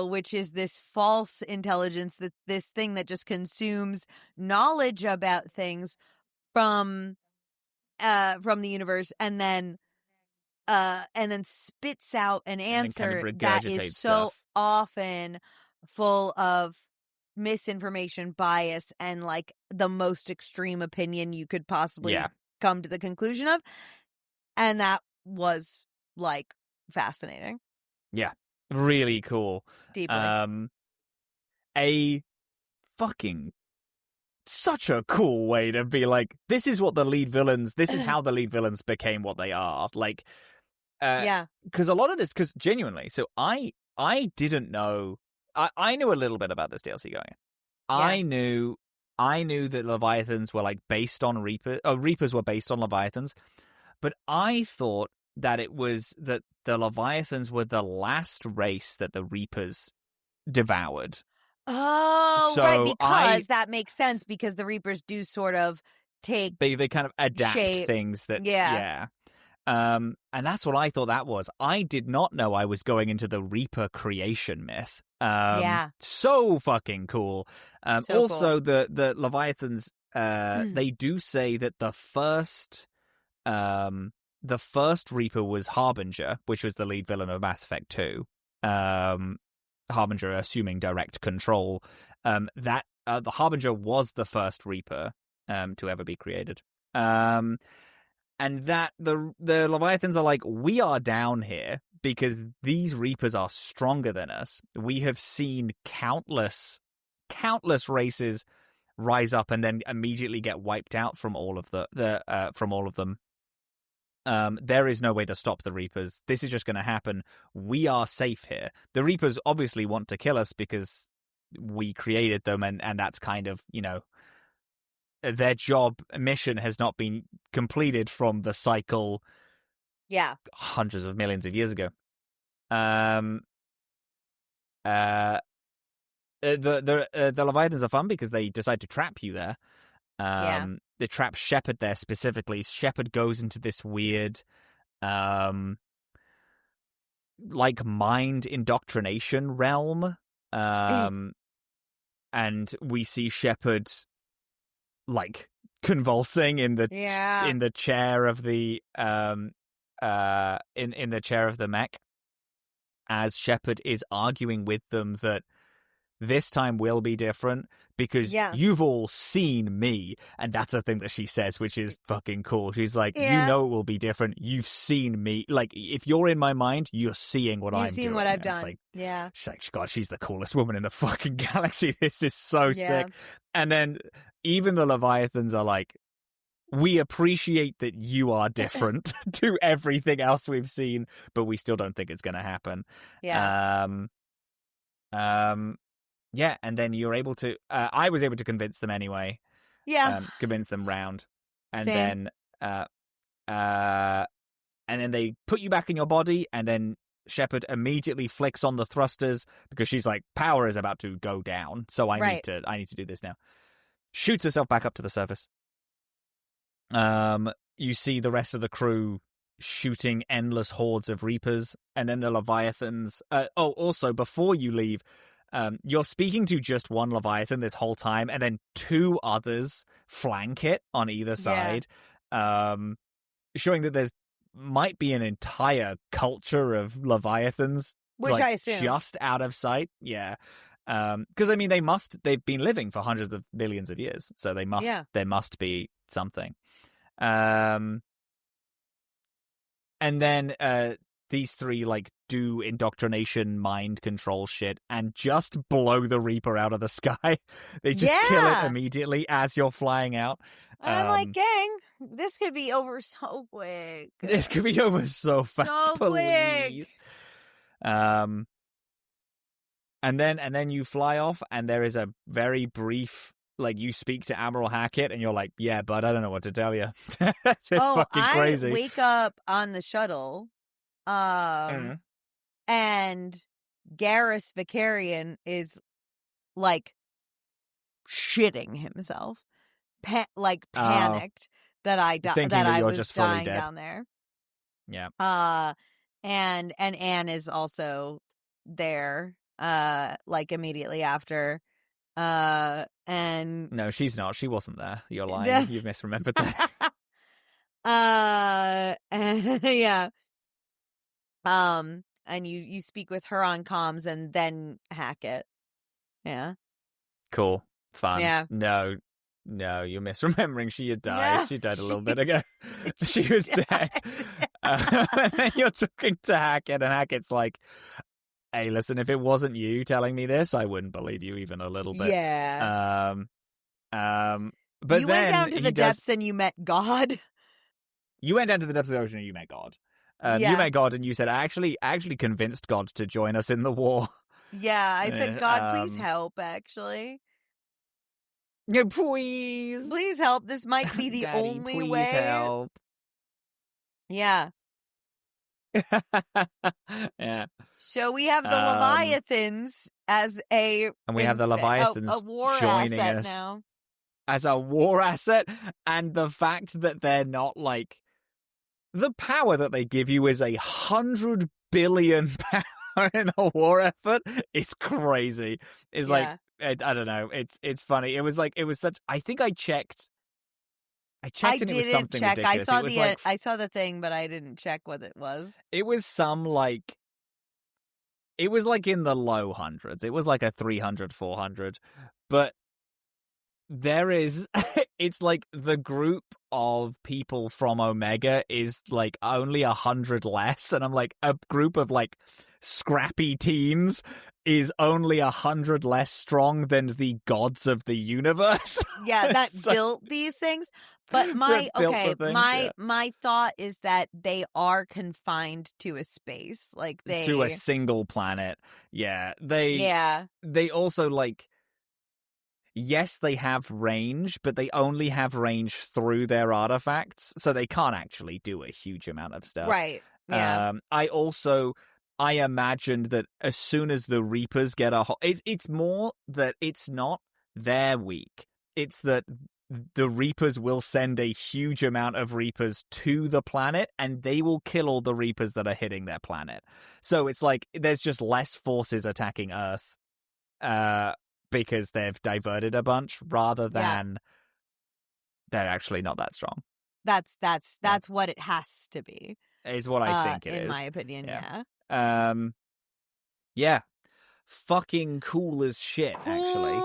which is this false intelligence, that this thing that just consumes knowledge about things from the universe and then spits out an answer that is so often full of misinformation, bias, and like the most extreme opinion you could possibly come to the conclusion of. And that was like fascinating. Yeah. Really cool. Deeply. A fucking such a cool way to be like, this is what the lead villains, this is how the lead villains became what they are. Like, because a lot of this, because genuinely, so I didn't know, I knew a little bit about this DLC going in. I knew that Leviathans were like based on Reapers, Reapers were based on Leviathans, but I thought that it was that the Leviathans were the last race that the Reapers devoured. Oh, so right, because that makes sense, because the Reapers do sort of take they kind of adapt shape. things that and that's what I thought that was. I did not know I was going into the Reaper creation myth. So fucking cool. So also cool. the Leviathans, they do say that the first Reaper was Harbinger, which was the lead villain of Mass Effect 2. Harbinger assuming direct control. The Harbinger was the first Reaper to ever be created. And that the Leviathans are like, we are down here because these Reapers are stronger than us. We have seen countless races rise up and then immediately get wiped out from all of from all of them. There is no way to stop the Reapers. This is just going to happen. We are safe here. The Reapers obviously want to kill us because we created them, and that's kind of, you know, their mission has not been completed from the cycle hundreds of millions of years ago. The Leviathans are fun because they decide to trap you there. They trap Shepard there specifically. Shepard goes into this weird like mind indoctrination realm, and we see Shepard like convulsing in the chair of the in the chair of the mech, as Shepard is arguing with them that this time will be different because you've all seen me. And that's a thing that she says, which is fucking cool. She's like, you know it will be different. You've seen me. Like, if you're in my mind, you're seeing what I'm doing. You've seen what I've done. Like, yeah. She's like, God, she's the coolest woman in the fucking galaxy. This is so sick. And then even the Leviathans are like, we appreciate that you are different to everything else we've seen, but we still don't think it's going to happen. Yeah, and then you're able to. I was able to convince them anyway. Convince them round, and then they put you back in your body, and then Shepard immediately flicks on the thrusters because she's like, power is about to go down, so I need to do this now. Shoots herself back up to the surface. You see the rest of the crew shooting endless hordes of Reapers, and then the Leviathans. Also, before you leave, you're speaking to just one Leviathan this whole time, and then 2 others flank it on either side, showing that there's might be an entire culture of Leviathans, which I assume just out of sight. Yeah, because I mean they've been living for hundreds of millions of years, so there must be something. And then these 3 like do indoctrination mind control shit and just blow the Reaper out of the sky. They just kill it immediately as you're flying out. And I'm like, gang, this could be over so quick. This could be over so fast, please. And then you fly off, and there is a very brief, like, you speak to Admiral Hackett, and you're like, yeah, bud, I don't know what to tell you. It's fucking crazy. I wake up on the shuttle, and Garrus Vicarian is, like, shitting himself. Panicked that I was just dying dead. down there. Yeah. And Anne is also there, like immediately after. And no, she's not. She wasn't there. You're lying. You've misremembered that. Yeah. And you speak with her on comms, and then Hackett. Yeah. Cool. Fun. Yeah. No, you're misremembering. She had died. No. She died a little bit ago. She was dead. And then you're talking to Hackett, and Hackett's like, hey, listen, if it wasn't you telling me this, I wouldn't believe you even a little bit. Yeah. But you then went down to the depths and you met God. You went down to the depths of the ocean and you met God. You met God, and you said, I actually convinced God to join us in the war. Yeah, I said, God, please help, actually. Yeah, please. Please help. This might be the Daddy, only please way. Help. Yeah. Yeah. So we have the Leviathans as and we have the Leviathans a war joining asset us now. As a war asset, and the fact that they're not like the power that they give you is 100 billion power in a war effort is crazy. It's like I don't know. It's funny. It was such. I think I checked. And it was something ridiculous. I saw the thing, but I didn't check what it was. It was it was like in the low hundreds. It was like a 300, 400. But there is, it's like the group of people from Omega is like only 100 less. And I'm like, a group of like scrappy teens is only 100 less strong than the gods of the universe. Yeah, that built these things. But my thought is that they are confined to a space, like to a single planet. Yeah, they also like. Yes, they have range, but they only have range through their artifacts, so they can't actually do a huge amount of stuff. Right. Yeah. I imagined that as soon as the Reapers get it's more that it's not they're weak. It's that the Reapers will send a huge amount of Reapers to the planet, and they will kill all the Reapers that are hitting their planet. So it's like there's just less forces attacking Earth, because they've diverted a bunch, rather than they're actually not that strong. That's what it has to be. Is what I think it is. In my opinion, yeah. Yeah. Fucking cool as shit, actually.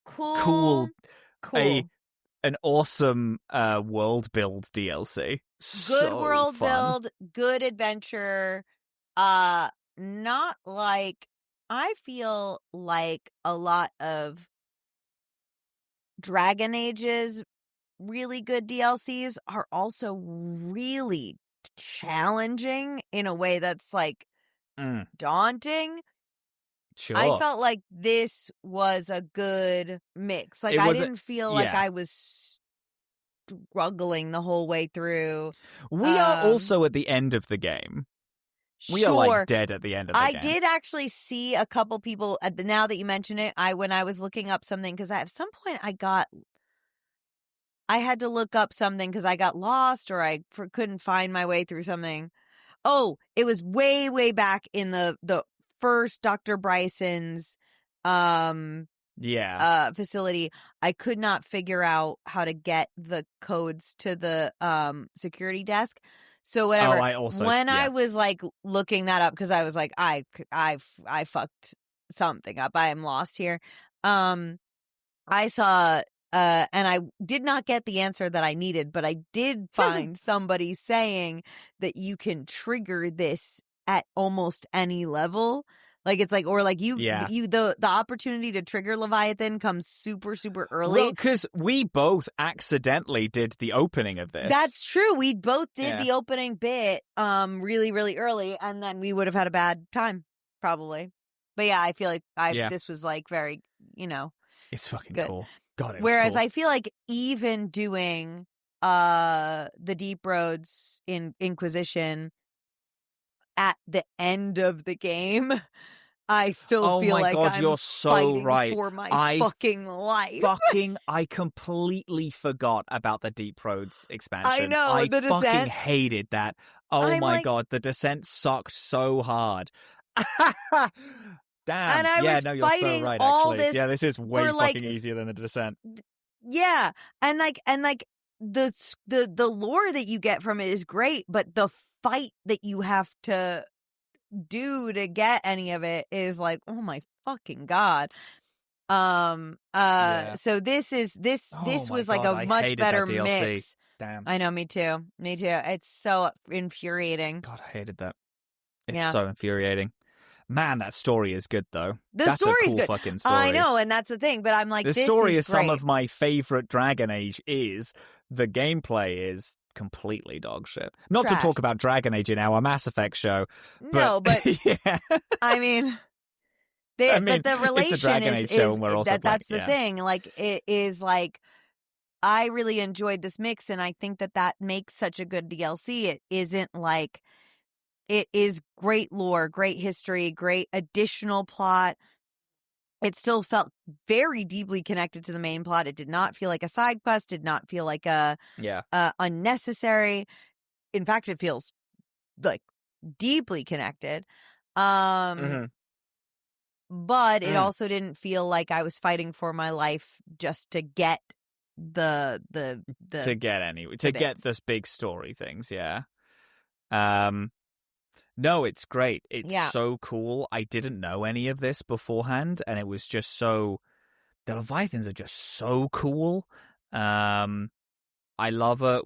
Cool. An awesome world build DLC. Good world build, good adventure. Not like, I feel like a lot of Dragon Age's really good DLCs are also really challenging in a way that's like daunting. Sure. I felt like this was a good mix. Like I didn't feel like I was struggling the whole way through. We are also at the end of the game. We are like dead at the end of the I game. did actually see a couple people, now that you mention it, when I was looking up something, because at some point I had to look up something because I got lost or I couldn't find my way through something. Oh, it was way, way back in the first Dr. Bryson's facility. I could not figure out how to get the codes to the security desk. So whatever. I was like looking that up because I was like, I fucked something up. I am lost here. I saw and I did not get the answer that I needed, but I did find somebody saying that you can trigger this at almost any level. Like it's like, or like the opportunity to trigger Leviathan comes super, super early. Well, because we both accidentally did the opening of this. That's true. We both did the opening bit really, really early, and then we would have had a bad time, probably. But yeah, I feel like this was like very, it's fucking good. Cool. God, it was Whereas cool. I feel like even doing the Deep Roads in Inquisition at the end of the game, I still feel like I'm fighting for my fucking life. I completely forgot about the Deep Roads expansion. I know, I the fucking Descent. hated that. Oh my God, the Descent sucked so hard. Damn. And I was you're fighting so right, all actually. this Yeah, this is way for, like, fucking easier than the Descent. Yeah, and the lore that you get from it is great, but the fight that you have to do to get any of it is like, oh my fucking God. So this was like a much better mix. Damn. I know, me too. It's so infuriating. God, I hated that. It's so infuriating. Man, that story is good though. That's story's a cool good. Fucking story. I know, and that's the thing. But I'm like, the this story is great. Some of my favorite Dragon Age. The gameplay is completely dog shit. Not Trash. to talk about Dragon Age in our Mass Effect show. But yeah. I mean, but the relation it's a Dragon Age show, and we're also that's the thing. Like, it is like, I really enjoyed this mix, and I think that makes such a good DLC. It isn't like. It is great lore, great history, great additional plot. It still felt very deeply connected to the main plot. It did not feel like a side quest. Did not feel like unnecessary. In fact, it feels like deeply connected. But it also didn't feel like I was fighting for my life just to get get this big story things. Yeah. No, it's great. It's so cool. I didn't know any of this beforehand, and it was just so... The Leviathans are just so cool. I love it.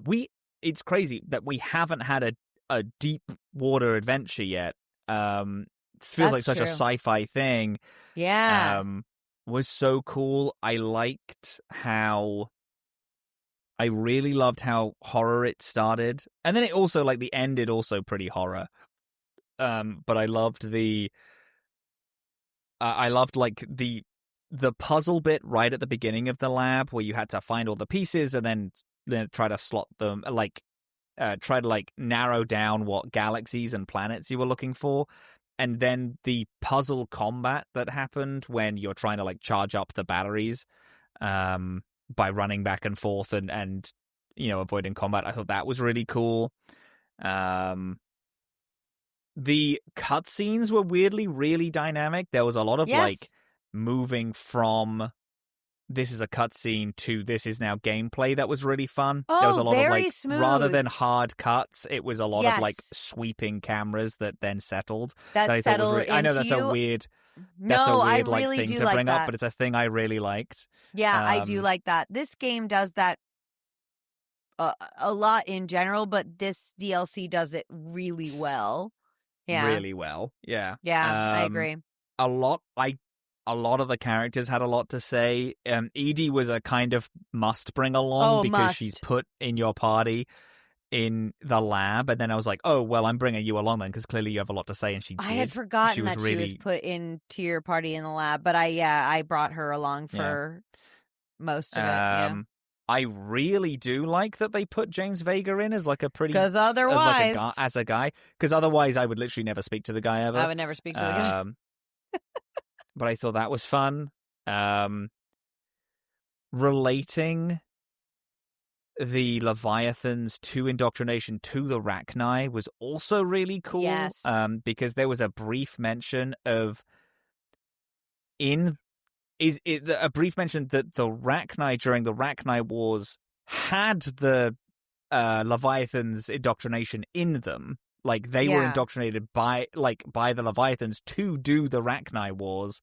It's crazy that we haven't had a deep water adventure yet. It feels like such a sci-fi thing. Yeah. Was so cool. I really loved how horror it started. And then it also, like, the ended also pretty horror. But I loved the puzzle bit right at the beginning of the lab where you had to find all the pieces and then try to slot them, try to narrow down what galaxies and planets you were looking for. And then the puzzle combat that happened when you're trying to charge up the batteries, by running back and forth and avoiding combat. I thought that was really cool. The cutscenes were weirdly really dynamic. There was a lot of moving from this is a cutscene to this is now gameplay that was really fun. Oh, there was a lot of smooth. Rather than hard cuts, it was a lot of sweeping cameras that then settled. That I settled I know that's a weird really thing to bring up, but it's a thing I really liked. Yeah, I do like that. This game does that a lot in general, but this DLC does it really well. Yeah. Really well. Yeah. Yeah, I agree. A lot of the characters had a lot to say. Edie was a kind of must bring along because she's put in your party in the lab, and then I was like, oh, well, I'm bringing you along then because clearly you have a lot to say, and she did. I had forgotten she was put into your party in the lab, but I brought her along for most of it. I really do like that they put James Vega in as like a pretty... Because otherwise... As a guy. Because otherwise I would literally never speak to the guy ever. I would never speak to the guy. But I thought that was fun. Relating the Leviathans to indoctrination to the Rachni was also really cool. Yes. Because there was a brief mention of... a brief mention that the Rachni during the Rachni Wars had the Leviathans' indoctrination in them. Like they were indoctrinated by the Leviathans to do the Rachni Wars.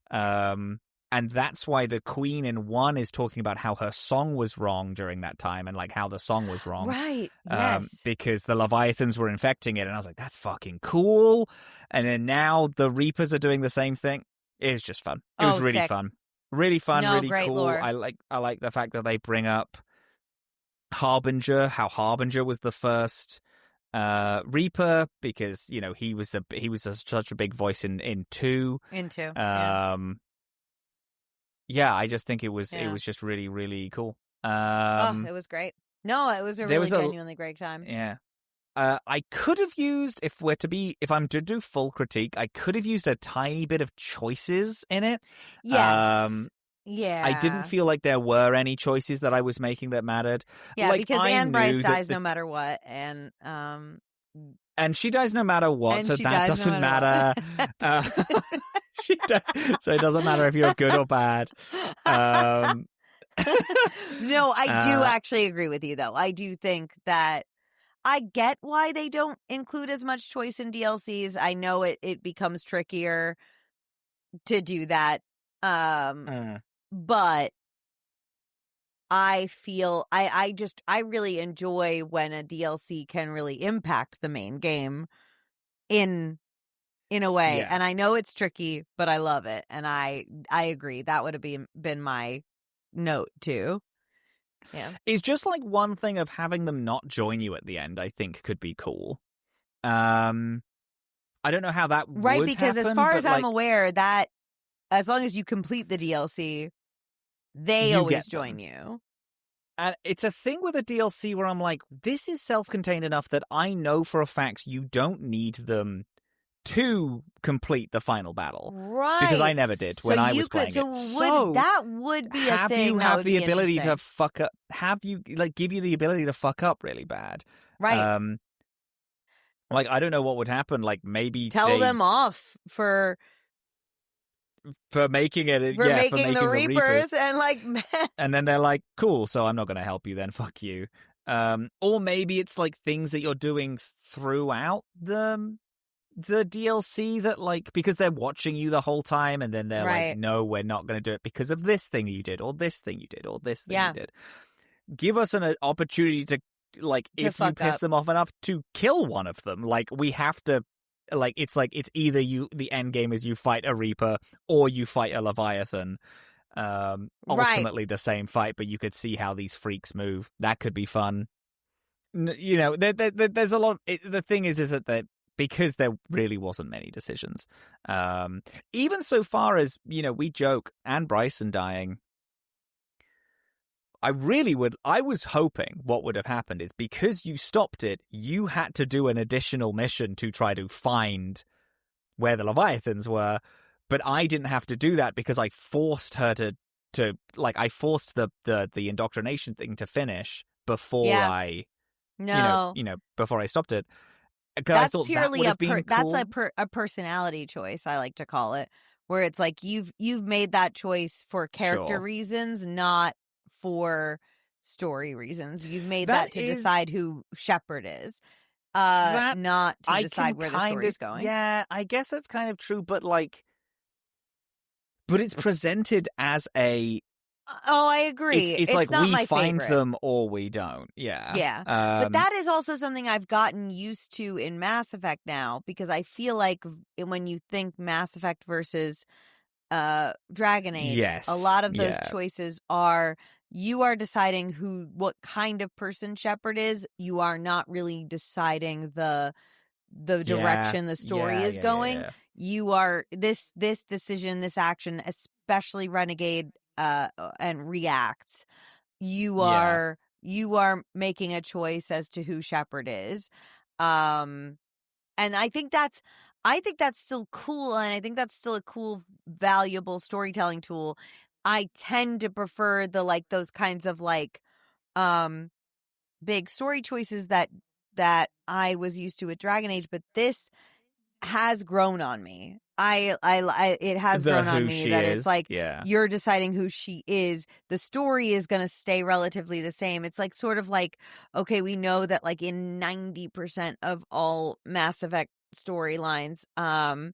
And that's why the Queen in 1 is talking about how her song was wrong during that time and like how the song was wrong. Right. Yes. Because the Leviathans were infecting it. And I was like, that's fucking cool. And then now the Reapers are doing the same thing. It was just fun. It was really sick. fun. Really fun, No, really great cool. lore. I like the fact that they bring up Harbinger, how Harbinger was the first Reaper, because you know he was such a big voice in 2. Yeah, I just think it was just really, really cool. It was great. No, it was a really genuinely great time. Yeah. I could have used, if I'm to do full critique, I could have used a tiny bit of choices in it. Yes. Yeah. I didn't feel like there were any choices that I was making that mattered. Yeah, like, because I Anne Bryce knew dies that no matter what, and she dies no matter what, so that doesn't matter. So it doesn't matter if you're good or bad. No, I do actually agree with you, though. I do think that I get why they don't include as much choice in DLCs. I know it becomes trickier to do that. But I feel I really enjoy when a DLC can really impact the main game in a way. Yeah. And I know it's tricky, but I love it. And I agree. That would have been my note too. Yeah. It's just like one thing of having them not join you at the end, I think could be cool. I don't know how that right, would because happen, as far as I'm like, aware, that as long as you complete the DLC, they always join you. And it's a thing with a DLC where I'm like, this is self-contained enough that I know for a fact you don't need them to complete the final battle. Right. Because I never did when I was playing it. So that would be a thing. Have you have the ability interesting. to fuck up? Have you, like, give you the ability to fuck up really bad? Right. Like, I don't know what would happen. Like, maybe tell them off for making it. For making the Reapers and like. And then they're like, cool, so I'm not going to help you then. Fuck you. Or maybe it's like things that you're doing throughout the DLC that, like, because they're watching you the whole time, and then they're like, no, we're not going to do it because of this thing you did, or this thing you did, or this thing you did. Give us an opportunity to, like, if you piss them off enough, to kill one of them. Like, we have to, it's either the end game is you fight a Reaper or you fight a Leviathan. Ultimately the same fight, but you could see how these freaks move. That could be fun. You know, there's a lot. The thing is that because there really wasn't many decisions. Even so far as, you know, we joke, Anne Bryson dying. I was hoping what would have happened is, because you stopped it, you had to do an additional mission to try to find where the Leviathans were, but I didn't have to do that because I forced her to I forced the indoctrination thing to finish before before I stopped it. That's I thought purely that cool. That's a personality choice, I like to call it, where it's like you've made that choice for character reasons, not for story reasons. You've made that to decide who Shepard is, not to decide where the story's going. Yeah, I guess that's kind of true, but it's presented as a. Oh, I agree. It's like not we my find favorite. them or we don't. Yeah. Yeah. But that is also something I've gotten used to in Mass Effect now, because I feel like when you think Mass Effect versus Dragon Age, a lot of those choices are, you are deciding what kind of person Shepard is. You are not really deciding the direction the story is going. You are this decision, this action, especially Renegade and Reacts, you are making a choice as to who Shepard is. And I think that's still cool, and I think that's still a cool, valuable storytelling tool. I tend to prefer those kinds of big story choices that I was used to at Dragon Age, but this has grown on me. It has grown on me that it's like you're deciding who she is. The story is going to stay relatively the same. It's like sort of like, okay, we know that like in 90% of all Mass Effect storylines, Ashley,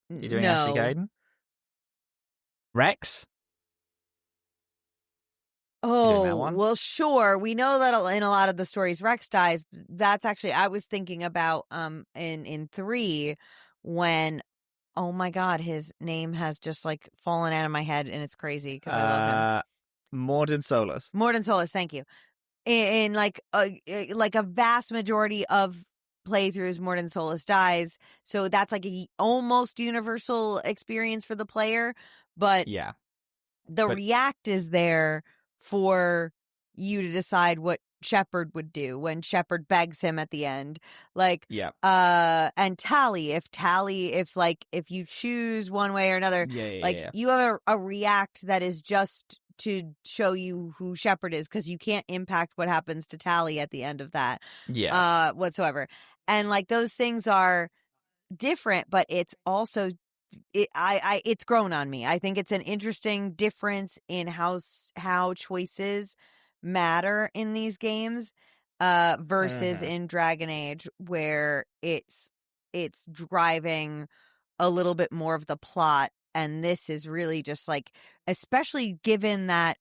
you doing no. Ashley Gaiden? Rex? Oh, well, sure. We know that in a lot of the stories, Rex dies. That's actually, I was thinking about in 3 when, oh my God, his name has just like fallen out of my head and it's crazy because I love him. Mordin Solus. Mordin Solus, thank you. In like a vast majority of playthroughs, Mordin Solus dies. So that's like a almost universal experience for the player. But the react is there for you to decide what Shepard would do when Shepard begs him at the end. Like, and Tally, if you choose one way or another, you have a react that is just to show you who Shepard is, because you can't impact what happens to Tally at the end of that whatsoever. And like those things are different, but it's also it's grown on me. I think it's an interesting difference in how choices matter in these games versus in Dragon Age, where it's driving a little bit more of the plot, and this is really just like, especially given that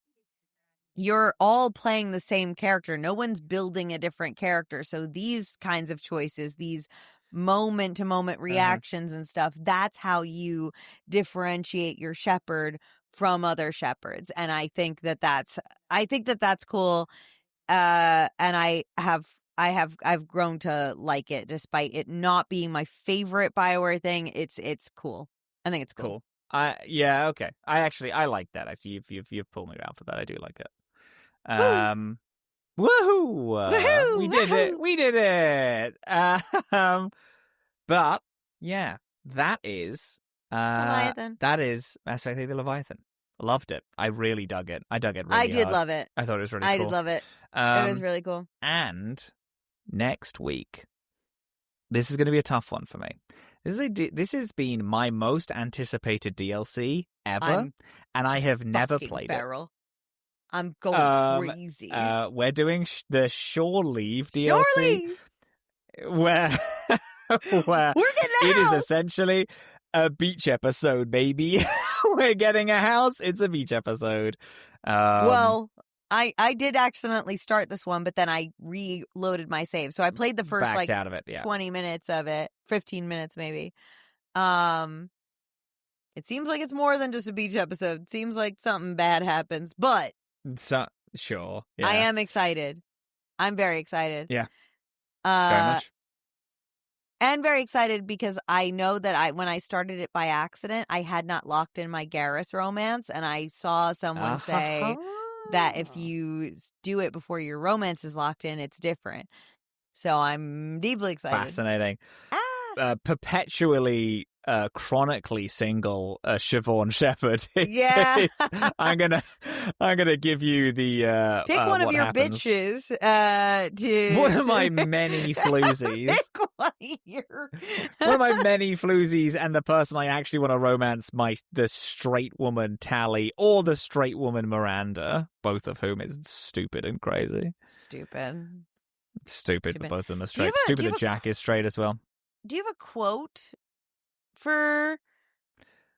you're all playing the same character, no one's building a different character, so these kinds of choices, these moment-to-moment reactions and stuff, that's how you differentiate your Shepard from other Shepards. And I think that that's cool. And I've grown to like it, despite it not being my favorite BioWare thing. It's cool. I think it's cool. Okay. I like that. Actually, you've pulled me around for that. I do like it. Woohoo! Woohoo! We did it! We did it! But yeah, that is Leviathan. That is Mass Effect 3: The Leviathan. Loved it. I really dug it. I dug it really hard. I did love it. I thought it was really cool. I did love it. It was really cool. And next week, this is going to be a tough one for me. This has been my most anticipated DLC ever, and I have never played it. I'm going crazy. We're doing the Shore Leave DLC, Shore Leave! where it is essentially a beach episode, baby. We're getting a house. It's a beach episode. Well, I did accidentally start this one, but then I reloaded my save. So I played the first out of it, 20 minutes of it, 15 minutes maybe. It seems like it's more than just a beach episode. It seems like something bad happens, but sure. Yeah. I am excited. I'm very excited. Yeah. Very much. And very excited because I know that when I started it by accident, I had not locked in my Garrus romance, and I saw someone say that if you do it before your romance is locked in, it's different. So I'm deeply excited. Fascinating. Perpetually, chronically single Siobhan Shepard. I'm gonna give you the pick one of your happens. bitches. One of my many floozies. Pick one of my many floozies, and the person I actually want to romance, the straight woman Tally or the straight woman Miranda, both of whom is stupid and crazy. Stupid, but both of them are straight. Stupid that Jack is straight as well. Do you have a quote for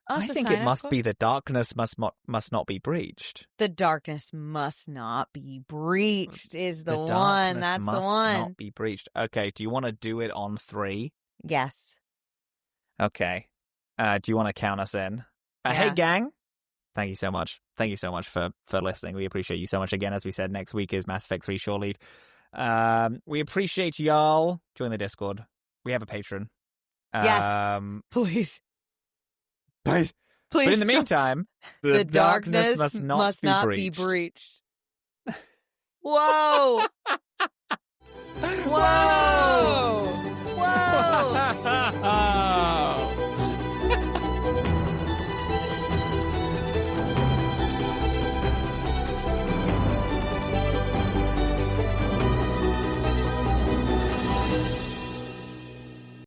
us? I think it must be the darkness must not be breached. The darkness must not be breached is the one. That's the one. Must not be breached. Okay, do you want to do it on 3? Yes. Okay. Do you want to count us in? Hey, gang. Thank you so much. Thank you so much for listening. We appreciate you so much. Again, as we said, next week is Mass Effect 3 Shore Leave. We appreciate y'all. Join the Discord. We have a Patreon. Yes. Please. Please But in the stop. meantime, The darkness must not be breached. Whoa! Whoa!